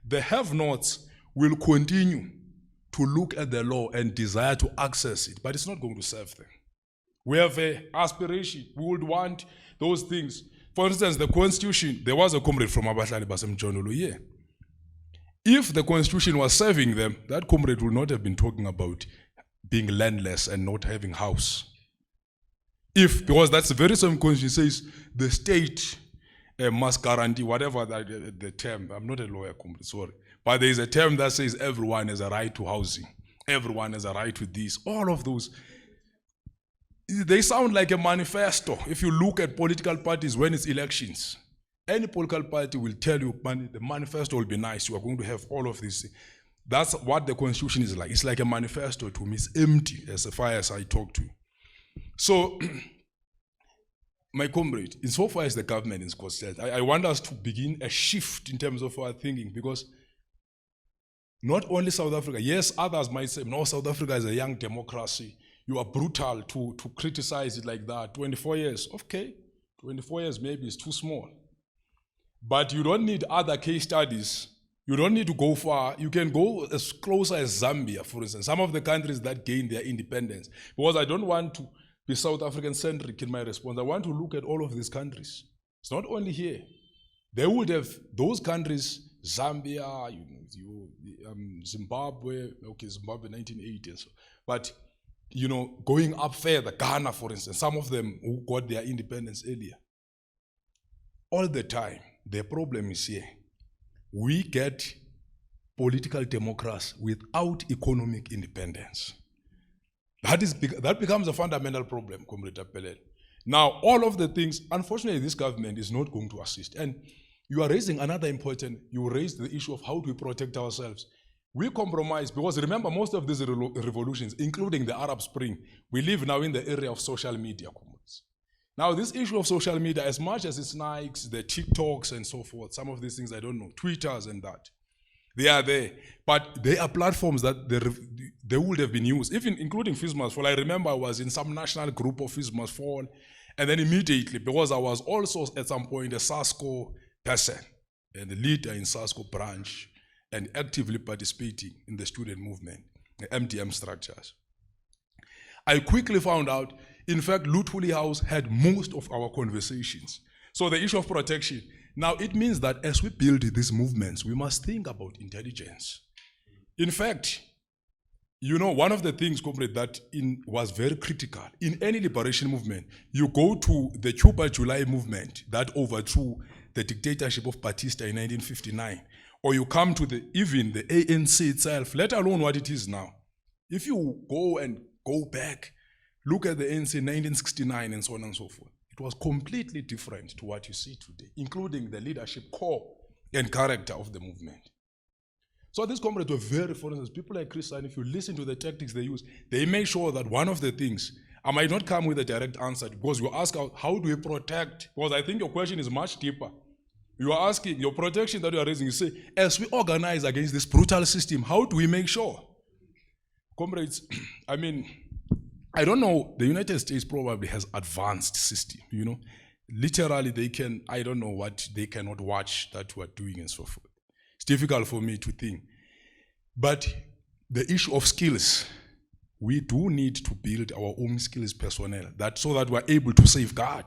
the have-nots will continue to look at the law and desire to access it, but it's not going to serve them. We have an aspiration. We would want those things. For instance, the Constitution, there was a comrade from Abahlali Basemjondolo here. If the Constitution was serving them, that comrade would not have been talking about being landless and not having house. Because that's the very same Constitution says the state must guarantee whatever the term. I'm not a lawyer, sorry. But there is a term that says everyone has a right to housing. Everyone has a right to this. All of those, they sound like a manifesto. If you look at political parties when it's elections, any political party will tell you, the manifesto will be nice. You are going to have all of this. That's what the Constitution is like. It's like a manifesto to me. It's empty as far as I talk to you. So, my comrade, insofar as the government is concerned, I want us to begin a shift in terms of our thinking, because not only South Africa, yes, others might say, no, South Africa is a young democracy. You are brutal to criticize it like that. 24 years, okay. 24 years maybe is too small. But you don't need other case studies. You don't need to go far. You can go as close as Zambia, for instance, some of the countries that gained their independence. Because I don't want to be South African-centric in my response. I want to look at all of these countries. It's not only here. They would have, those countries, Zambia, Zimbabwe, okay, Zimbabwe 1980 and so. But, going up further, Ghana, for instance, some of them who got their independence earlier. All the time, the problem is here. We get political democracy without economic independence. That becomes a fundamental problem, Comrade Apele. Now, all of the things, unfortunately, this government is not going to assist. And you are raising another important, you raised the issue of how do we protect ourselves. We compromise, because remember, most of these revolutions, including the Arab Spring, we live now in the area of social media. Now, this issue of social media, as much as it's Nikes, the TikToks and so forth, some of these things I don't know, Twitters and that, they are there. But they are platforms that they would have been used, even including FISMAS Fall. I remember I was in some national group of FISMAS Fall, and then immediately, because I was also at some point a SASCO person, and the leader in SASCO branch, and actively participating in the student movement, the MDM structures. I quickly found out, in fact, Luthuli House had most of our conversations. So the issue of protection. Now it means that as we build these movements, we must think about intelligence. In fact, you know, one of the things, comrade, that was very critical in any liberation movement, you go to the Cuba July movement that overthrew the dictatorship of Batista in 1959, or you come to even the ANC itself, let alone what it is now. If you go back, look at the ANC in 1969 and so on and so forth. It was completely different to what you see today, including the leadership core and character of the movement. So these comrades were very, for instance, people like Christian, if you listen to the tactics they use, they make sure that one of the things, I might not come with a direct answer, because you ask how do we protect, because I think your question is much deeper. You are asking, your protection that you are raising, you say, as we organize against this brutal system, how do we make sure? Comrades, I mean, I don't know, the United States probably has advanced system, you know. Literally they can, I don't know what they cannot watch that we're doing and so forth. It's difficult for me to think. But the issue of skills, we do need to build our own skills personnel, so that we're able to safeguard.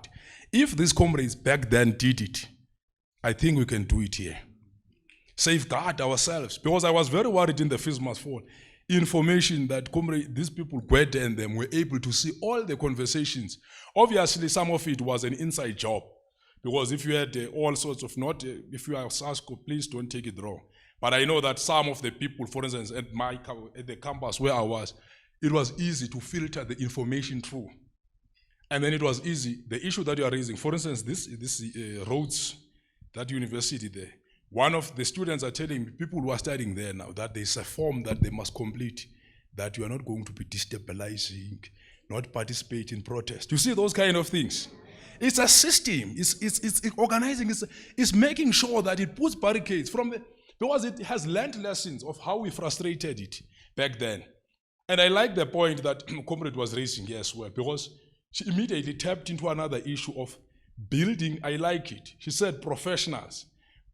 If these comrades back then did it, I think we can do it here. Safeguard ourselves, because I was very worried in the FISMAS Fall. Information that these people, Gwede and them, were able to see all the conversations. Obviously, some of it was an inside job, because if you had all sorts of, if you are SASCO, please don't take it wrong. But I know that some of the people, for instance, at the campus where I was, it was easy to filter the information through. And then it was easy, the issue that you are raising, for instance, this roads, that university there, one of the students are telling me, people who are studying there now, that there's a form that they must complete, that you are not going to be destabilizing, not participate in protest. You see those kind of things? It's a system, it's organizing, it's making sure that it puts barricades because it has learned lessons of how we frustrated it back then. And I like the point that Comrade was raising here as well, because she immediately tapped into another issue of building. I like it. She said professionals.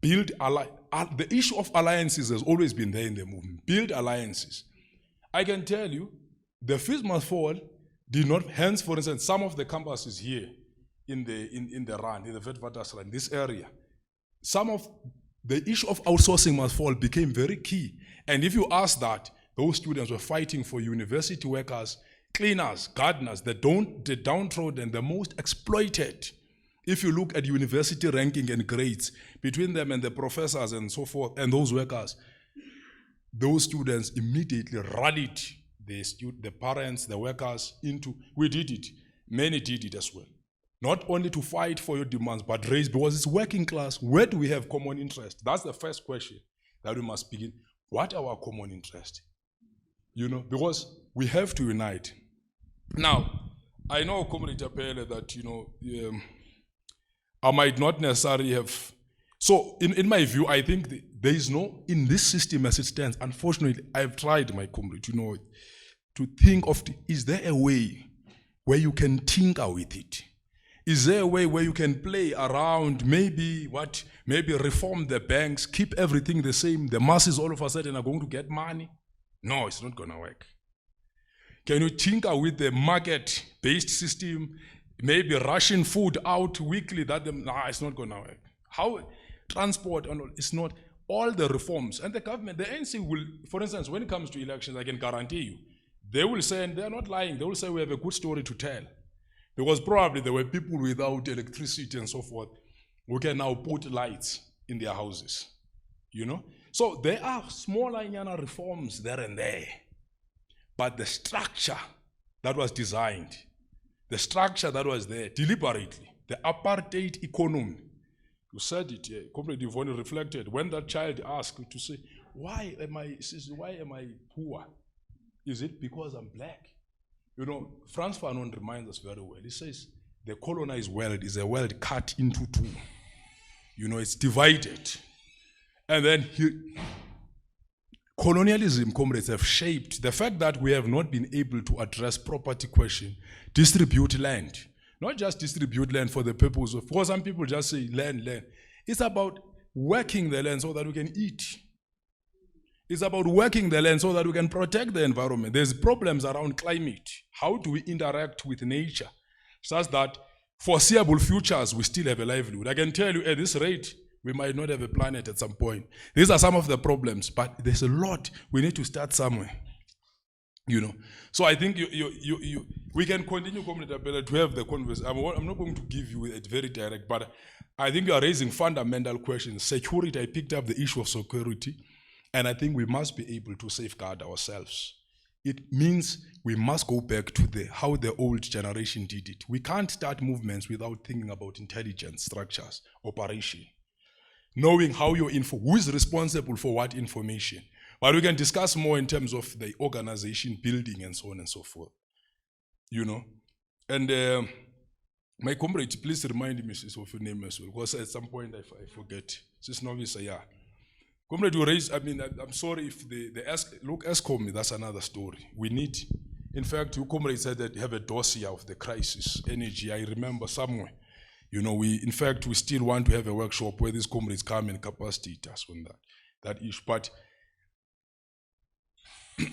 Build the issue of alliances has always been there in the movement. Build alliances. I can tell you, the FISMAS Fall did not, hence for instance, some of the campuses here in the run, in the Witwatersrand, this area, some of the issue of outsourcing must fall became very key. And if you ask that, those students were fighting for university workers, cleaners, gardeners, the downtrodden, the most exploited. If you look at university ranking and grades, between them and the professors and so forth, and those workers, those students immediately rallied the parents, the workers into, we did it, many did it as well. Not only to fight for your demands, but raise, because it's working class, where do we have common interest? That's the first question that we must begin. What are our common interest? You know, because we have to unite. Now, I know, Comrade Tapele, that, you know, I might not necessarily have, so in my view, I think there is no, in this system as it stands, unfortunately, I've tried, my comrade, you know, to think of, is there a way where you can tinker with it? Is there a way where you can play around, maybe reform the banks, keep everything the same, the masses all of a sudden are going to get money? No, it's not going to work. Can you tinker with the market-based system, maybe ration food out weekly? It's not going to work. How transport and all, it's not. All the reforms and the government, the ANC will, for instance, when it comes to elections, I can guarantee you, they will say, and they're not lying, they will say we have a good story to tell. Because probably there were people without electricity and so forth who can now put lights in their houses, you know? So there are smaller reforms there and there, but the structure that was designed, the structure that was there deliberately, the apartheid economy, You said it, yeah. Comrade Yvonne reflected. When that child asked to say, why am I poor? Is it because I'm black? You know, Frantz Fanon reminds us very well. He says, the colonized world is a world cut into two. You know, it's divided. And then colonialism, comrades, have shaped the fact that we have not been able to address property question, distribute land. Not just distribute land for the purpose of, for some people just say land. It's about working the land so that we can eat. It's about working the land so that we can protect the environment. There's problems around climate. How do we interact with nature such that foreseeable futures we still have a livelihood? I can tell you at this rate, we might not have a planet at some point. These are some of the problems, but there's a lot. We need to start somewhere. You know, so I think we can continue, Comrade Abela, to have the conversation. I'm not going to give you it very direct, but I think you are raising fundamental questions. Security, I picked up the issue of security, and I think we must be able to safeguard ourselves. It means we must go back to how the old generation did it. We can't start movements without thinking about intelligence structures, operation, knowing how your who is responsible for what information. But we can discuss more in terms of the organization, building, and so on and so forth. You know? And my comrade, please remind me of your name as well, because at some point I forget. This novice, yeah. Comrade, you raised, I'm sorry if look, ESCOM, that's another story. We need, in fact, you comrade said that you have a dossier of the crisis, energy, I remember somewhere. You know, we still want to have a workshop where these comrades come and capacitate us on that issue. But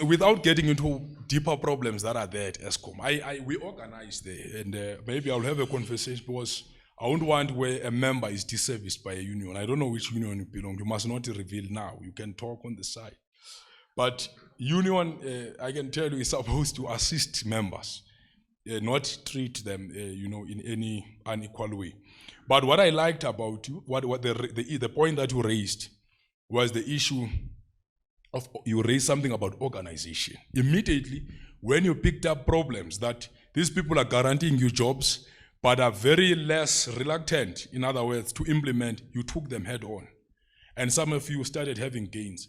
without getting into deeper problems that are there at ESCOM, we organize there, and maybe I'll have a conversation, because I won't want where a member is disserviced by a union. I don't know which union you belong. You must not reveal now. You can talk on the side. But union, I can tell you, is supposed to assist members, not treat them, in any unequal way. But what I liked about you, the point that you raised, was the issue of, you raised something about organization. Immediately, when you picked up problems that these people are guaranteeing you jobs, but are very less reluctant, in other words, to implement, you took them head on. And some of you started having gains.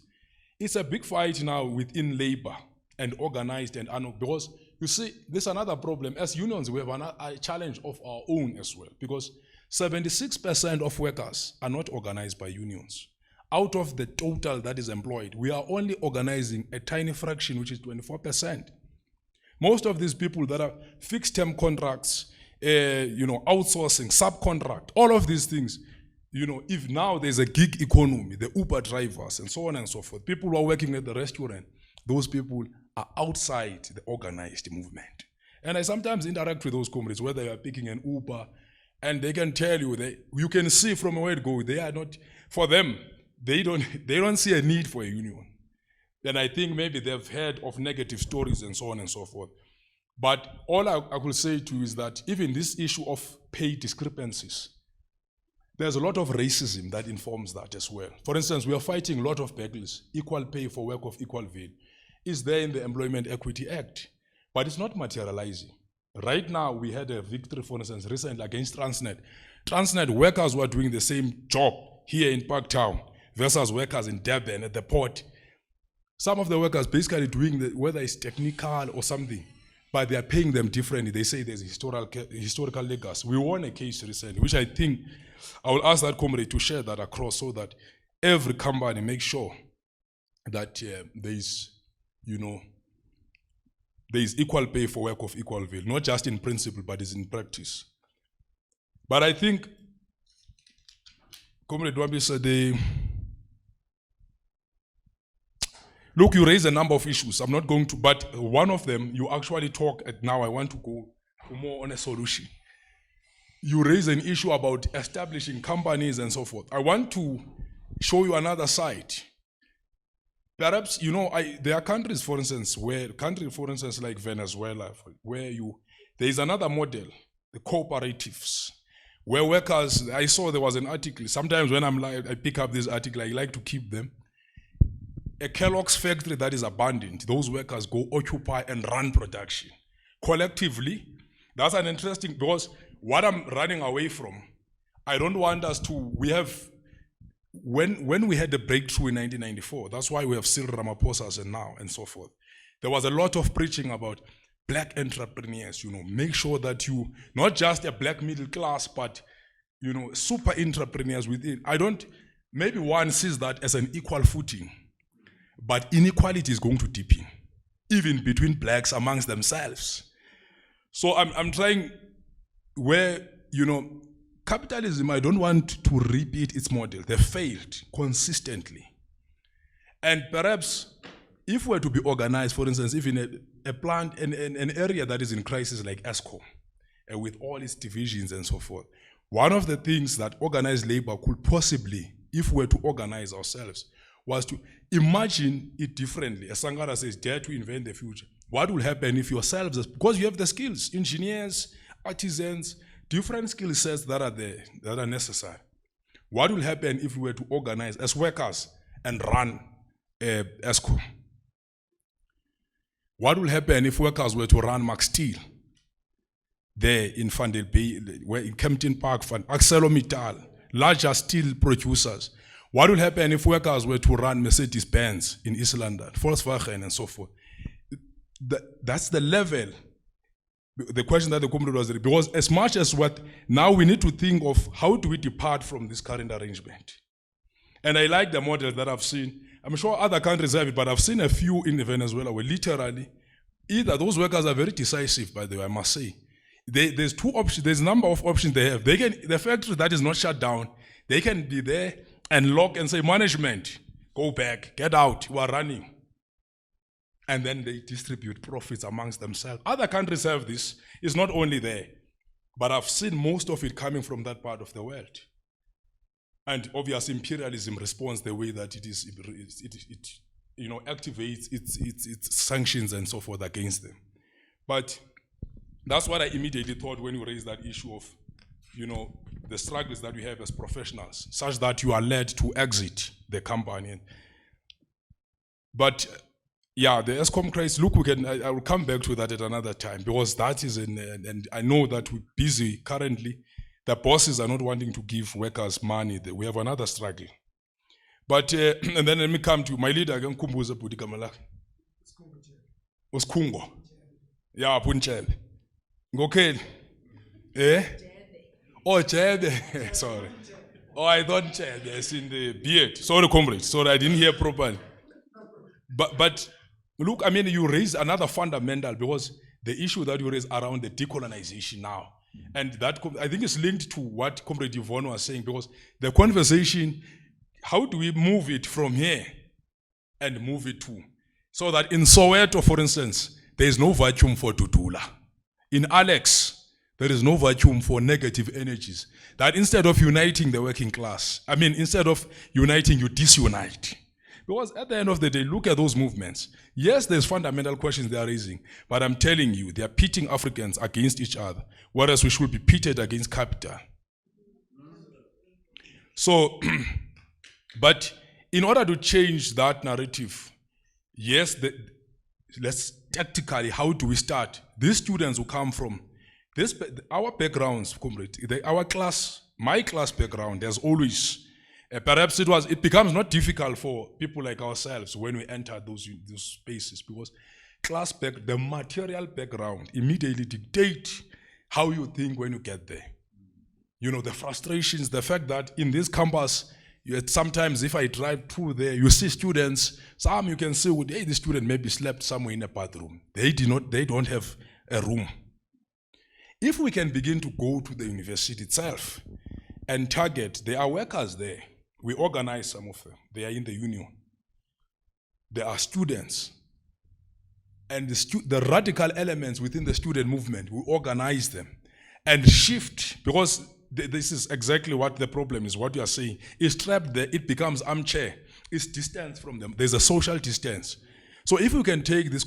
It's a big fight now within labor and organized and unorganized, because you see, there's another problem. As unions, we have a challenge of our own as well, because 76% of workers are not organized by unions. Out of the total that is employed, we are only organizing a tiny fraction, which is 24%. Most of these people that are fixed-term contracts, outsourcing, subcontract, all of these things, if now there's a gig economy, the Uber drivers and so on and so forth, people who are working at the restaurant, those people are outside the organized movement. And I sometimes interact with those comrades, whether they are picking an Uber, and they can tell you, you can see from where it goes, they are not, for them, they don't see a need for a union. And I think maybe they've heard of negative stories and so on and so forth. But all I could say to you is that even this issue of pay discrepancies, there's a lot of racism that informs that as well. For instance, we are fighting a lot of battles. Equal pay for work of equal value is there in the Employment Equity Act, but it's not materializing. Right now, we had a victory, for instance, recently against Transnet. Transnet workers were doing the same job here in Parktown versus workers in Durban at the port. Some of the workers basically doing whether it's technical or something, but they are paying them differently. They say there's historical legacy. We won a case recently, which I think I will ask that comrade to share that across, so that every company makes sure that there is equal pay for work of equal value, not just in principle, but is in practice. But I think, Comrade Wambi said, look, you raise a number of issues. I'm not going to, but one of them, you actually talk at now. I want to go more on a solution. You raise an issue about establishing companies and so forth. I want to show you another side. Perhaps, there are countries, for instance, like Venezuela, where there is another model, the cooperatives, where workers, I saw there was an article. Sometimes when I pick up this article, I like to keep them. A Kellogg's factory that is abandoned, those workers go occupy and run production. Collectively, that's an interesting, because what I'm running away from, I don't want us to, when we had the breakthrough in 1994, that's why we have Cyril Ramaphosa's and now and so forth. There was a lot of preaching about black entrepreneurs, make sure that you, not just a black middle class, but, super entrepreneurs within. Maybe one sees that as an equal footing, but inequality is going to deepen, even between blacks amongst themselves. So I'm trying where, capitalism, I don't want to repeat its model. They failed consistently. And perhaps if we're to be organized, for instance, if in a plant, an area that is in crisis like ESCOM, with all its divisions and so forth, one of the things that organized labor could possibly, if we were to organize ourselves, was to imagine it differently. As Sangara says, dare to invent the future. What will happen if yourselves, because you have the skills, engineers, artisans, different skill sets that are there, that are necessary. What will happen if we were to organize as workers and run ESCO? What will happen if workers were to run Max Steel there in Vandel Bay, in Kempton Park, ArcelorMittal, larger steel producers? What will happen if workers were to run Mercedes-Benz in East London, Volkswagen and so forth? That's the level. The question that the comrade was, because as much as now we need to think of how do we depart from this current arrangement. And I like the model that I've seen. I'm sure other countries have it, but I've seen a few in Venezuela where literally, either those workers are very decisive, by the way, I must say. There's two options, there's a number of options they have. The factory that is not shut down, they can be there and lock and say, management, go back, get out, you are running. And then they distribute profits amongst themselves. Other countries have this. It's not only there, but I've seen most of it coming from that part of the world. And obviously imperialism responds the way that it activates its sanctions and so forth against them. But that's what I immediately thought when you raised that issue of, the struggles that we have as professionals, such that you are led to exit the company. But yeah, the ESCOM crisis, look, I will come back to that at another time, because that is, and I know that we're busy currently. The bosses are not wanting to give workers money. We have another struggle. But, and then let me come to my leader, Kumbuza Pudikamala. Oskungo. Yeah, Punchel. Okay. Eh? Oh, Chebe. Sorry. Oh, I thought Chebe, as in the beard. Sorry, comrade. Sorry, I didn't hear properly. But look, I mean, you raise another fundamental, because the issue that you raise around the decolonization now, and that I think is linked to what Comrade Yvonne was saying, because the conversation, how do we move it from here and move it to, so that in Soweto, for instance, there is no vacuum for Tutula. In Alex, there is no vacuum for negative energies. That instead of uniting the working class, instead of uniting, you disunite. Because at the end of the day, look at those movements. Yes, there's fundamental questions they are raising, but I'm telling you, they are pitting Africans against each other, whereas we should be pitted against capital. So, but in order to change that narrative, yes, let's tactically, how do we start? These students who come from our backgrounds, comrade, my class background, there's always, perhaps it becomes not difficult for people like ourselves when we enter those spaces, because the material background immediately dictate how you think when you get there. The frustrations, the fact that in this campus, sometimes if I drive through there, you see students, some you can see, hey, the student maybe slept somewhere in a bathroom. They don't have a room. If we can begin to go to the university itself and target, there are workers there. We organize some of them. They are in the union. There are students. And the radical elements within the student movement, we organize them and shift, because this is exactly what the problem is. What you are saying is trapped there. It becomes armchair. It's distance from them. There's a social distance. So if we can take this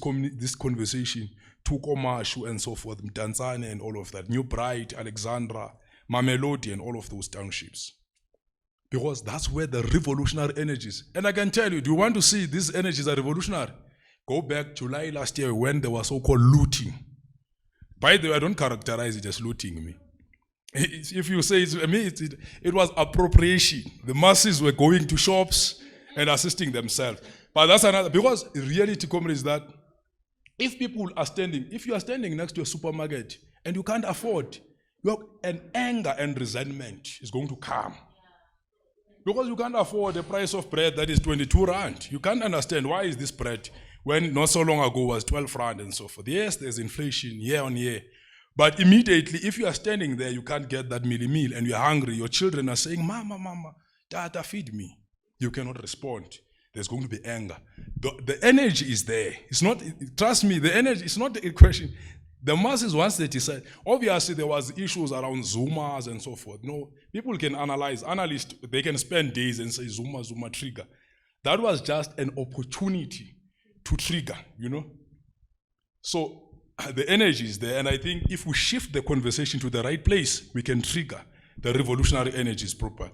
conversation to Komashu and so forth, Mtanzane and all of that, New Bright, Alexandra, Mamelodi and all of those townships, because that's where the revolutionary energies. And I can tell you, do you want to see these energies are revolutionary? Go back July last year when there was so-called looting. By the way, I don't characterize it as looting me. If you say, it was appropriation. The masses were going to shops and assisting themselves. But that's another, because the reality, comrades, is that if people are standing, if you are standing next to a supermarket and you can't afford, an anger and resentment is going to come. Because you can't afford the price of bread that is 22 rand. You can't understand why is this bread when not so long ago was 12 rand and so forth. Yes, there's inflation year on year. But immediately, if you are standing there, you can't get that meal and you're hungry, your children are saying, Mama, Tata, feed me. You cannot respond. There's going to be anger. The energy is there. It's not, trust me, the energy is not a question. The masses, once they decide, obviously there was issues around Zumas and so forth. No, people can analyze, analysts, they can spend days and say Zuma trigger. That was just an opportunity to trigger, So the energy is there, and I think if we shift the conversation to the right place, we can trigger the revolutionary energies proper.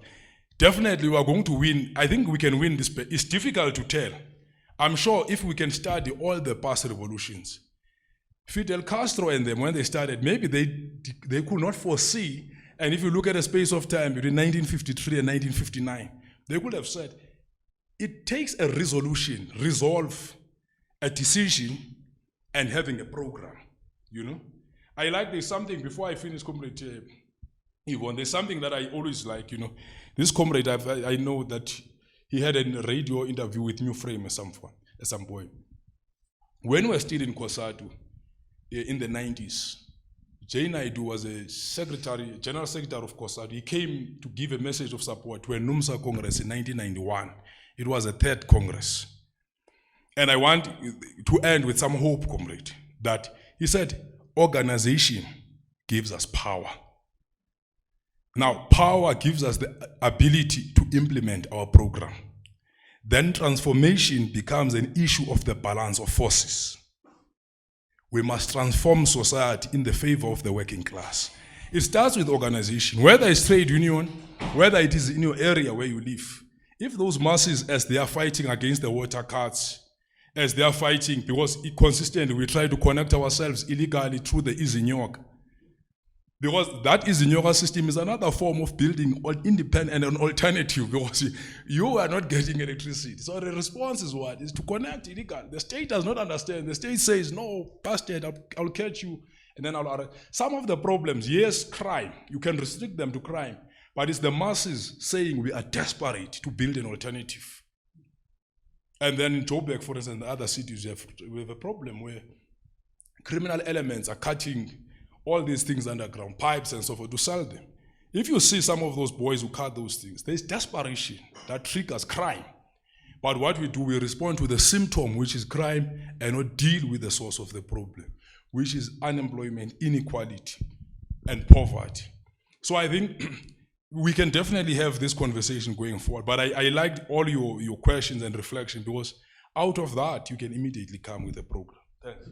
Definitely we are going to win. I think we can win this. It's difficult to tell. I'm sure if we can study all the past revolutions, Fidel Castro and them, when they started, maybe they could not foresee, and if you look at a space of time between 1953 and 1959, they could have said, it takes a resolution, resolve, a decision, and having a program, I like, there's something, before I finish, Comrade Yvonne, there's something that I always like, This comrade, I know that he had a radio interview with New Frame at some point. When we were still in COSATU, in the 90s, Jay Naidu was a general secretary of COSATU. He came to give a message of support to a NUMSA Congress in 1991. It was a third Congress. And I want to end with some hope, comrade, that he said, organization gives us power. Now, power gives us the ability to implement our program. Then transformation becomes an issue of the balance of forces. We must transform society in the favor of the working class. It starts with organization, whether it's trade union, whether it is in your area where you live. If those masses, as they are fighting against the water carts, as they are fighting, because consistently we try to connect ourselves illegally through the Izinyoka, because that Izinyoka system is another form of building independent and an alternative, because you are not getting electricity. So the response is what? Is to connect illegal. The state does not understand. The state says, no, bastard, I'll catch you, and then I'll arrest. Some of the problems, yes, crime, you can restrict them to crime, but it's the masses saying we are desperate to build an alternative. And then in Joburg, for instance, and other cities, we have a problem where criminal elements are cutting all these things underground, pipes and so forth, to sell them. If you see some of those boys who cut those things, there's desperation that triggers crime. But what we do, we respond to the symptom, which is crime, and not deal with the source of the problem, which is unemployment, inequality, and poverty. So I think we can definitely have this conversation going forward. But I liked all your questions and reflection, because out of that, you can immediately come with a program. Thanks.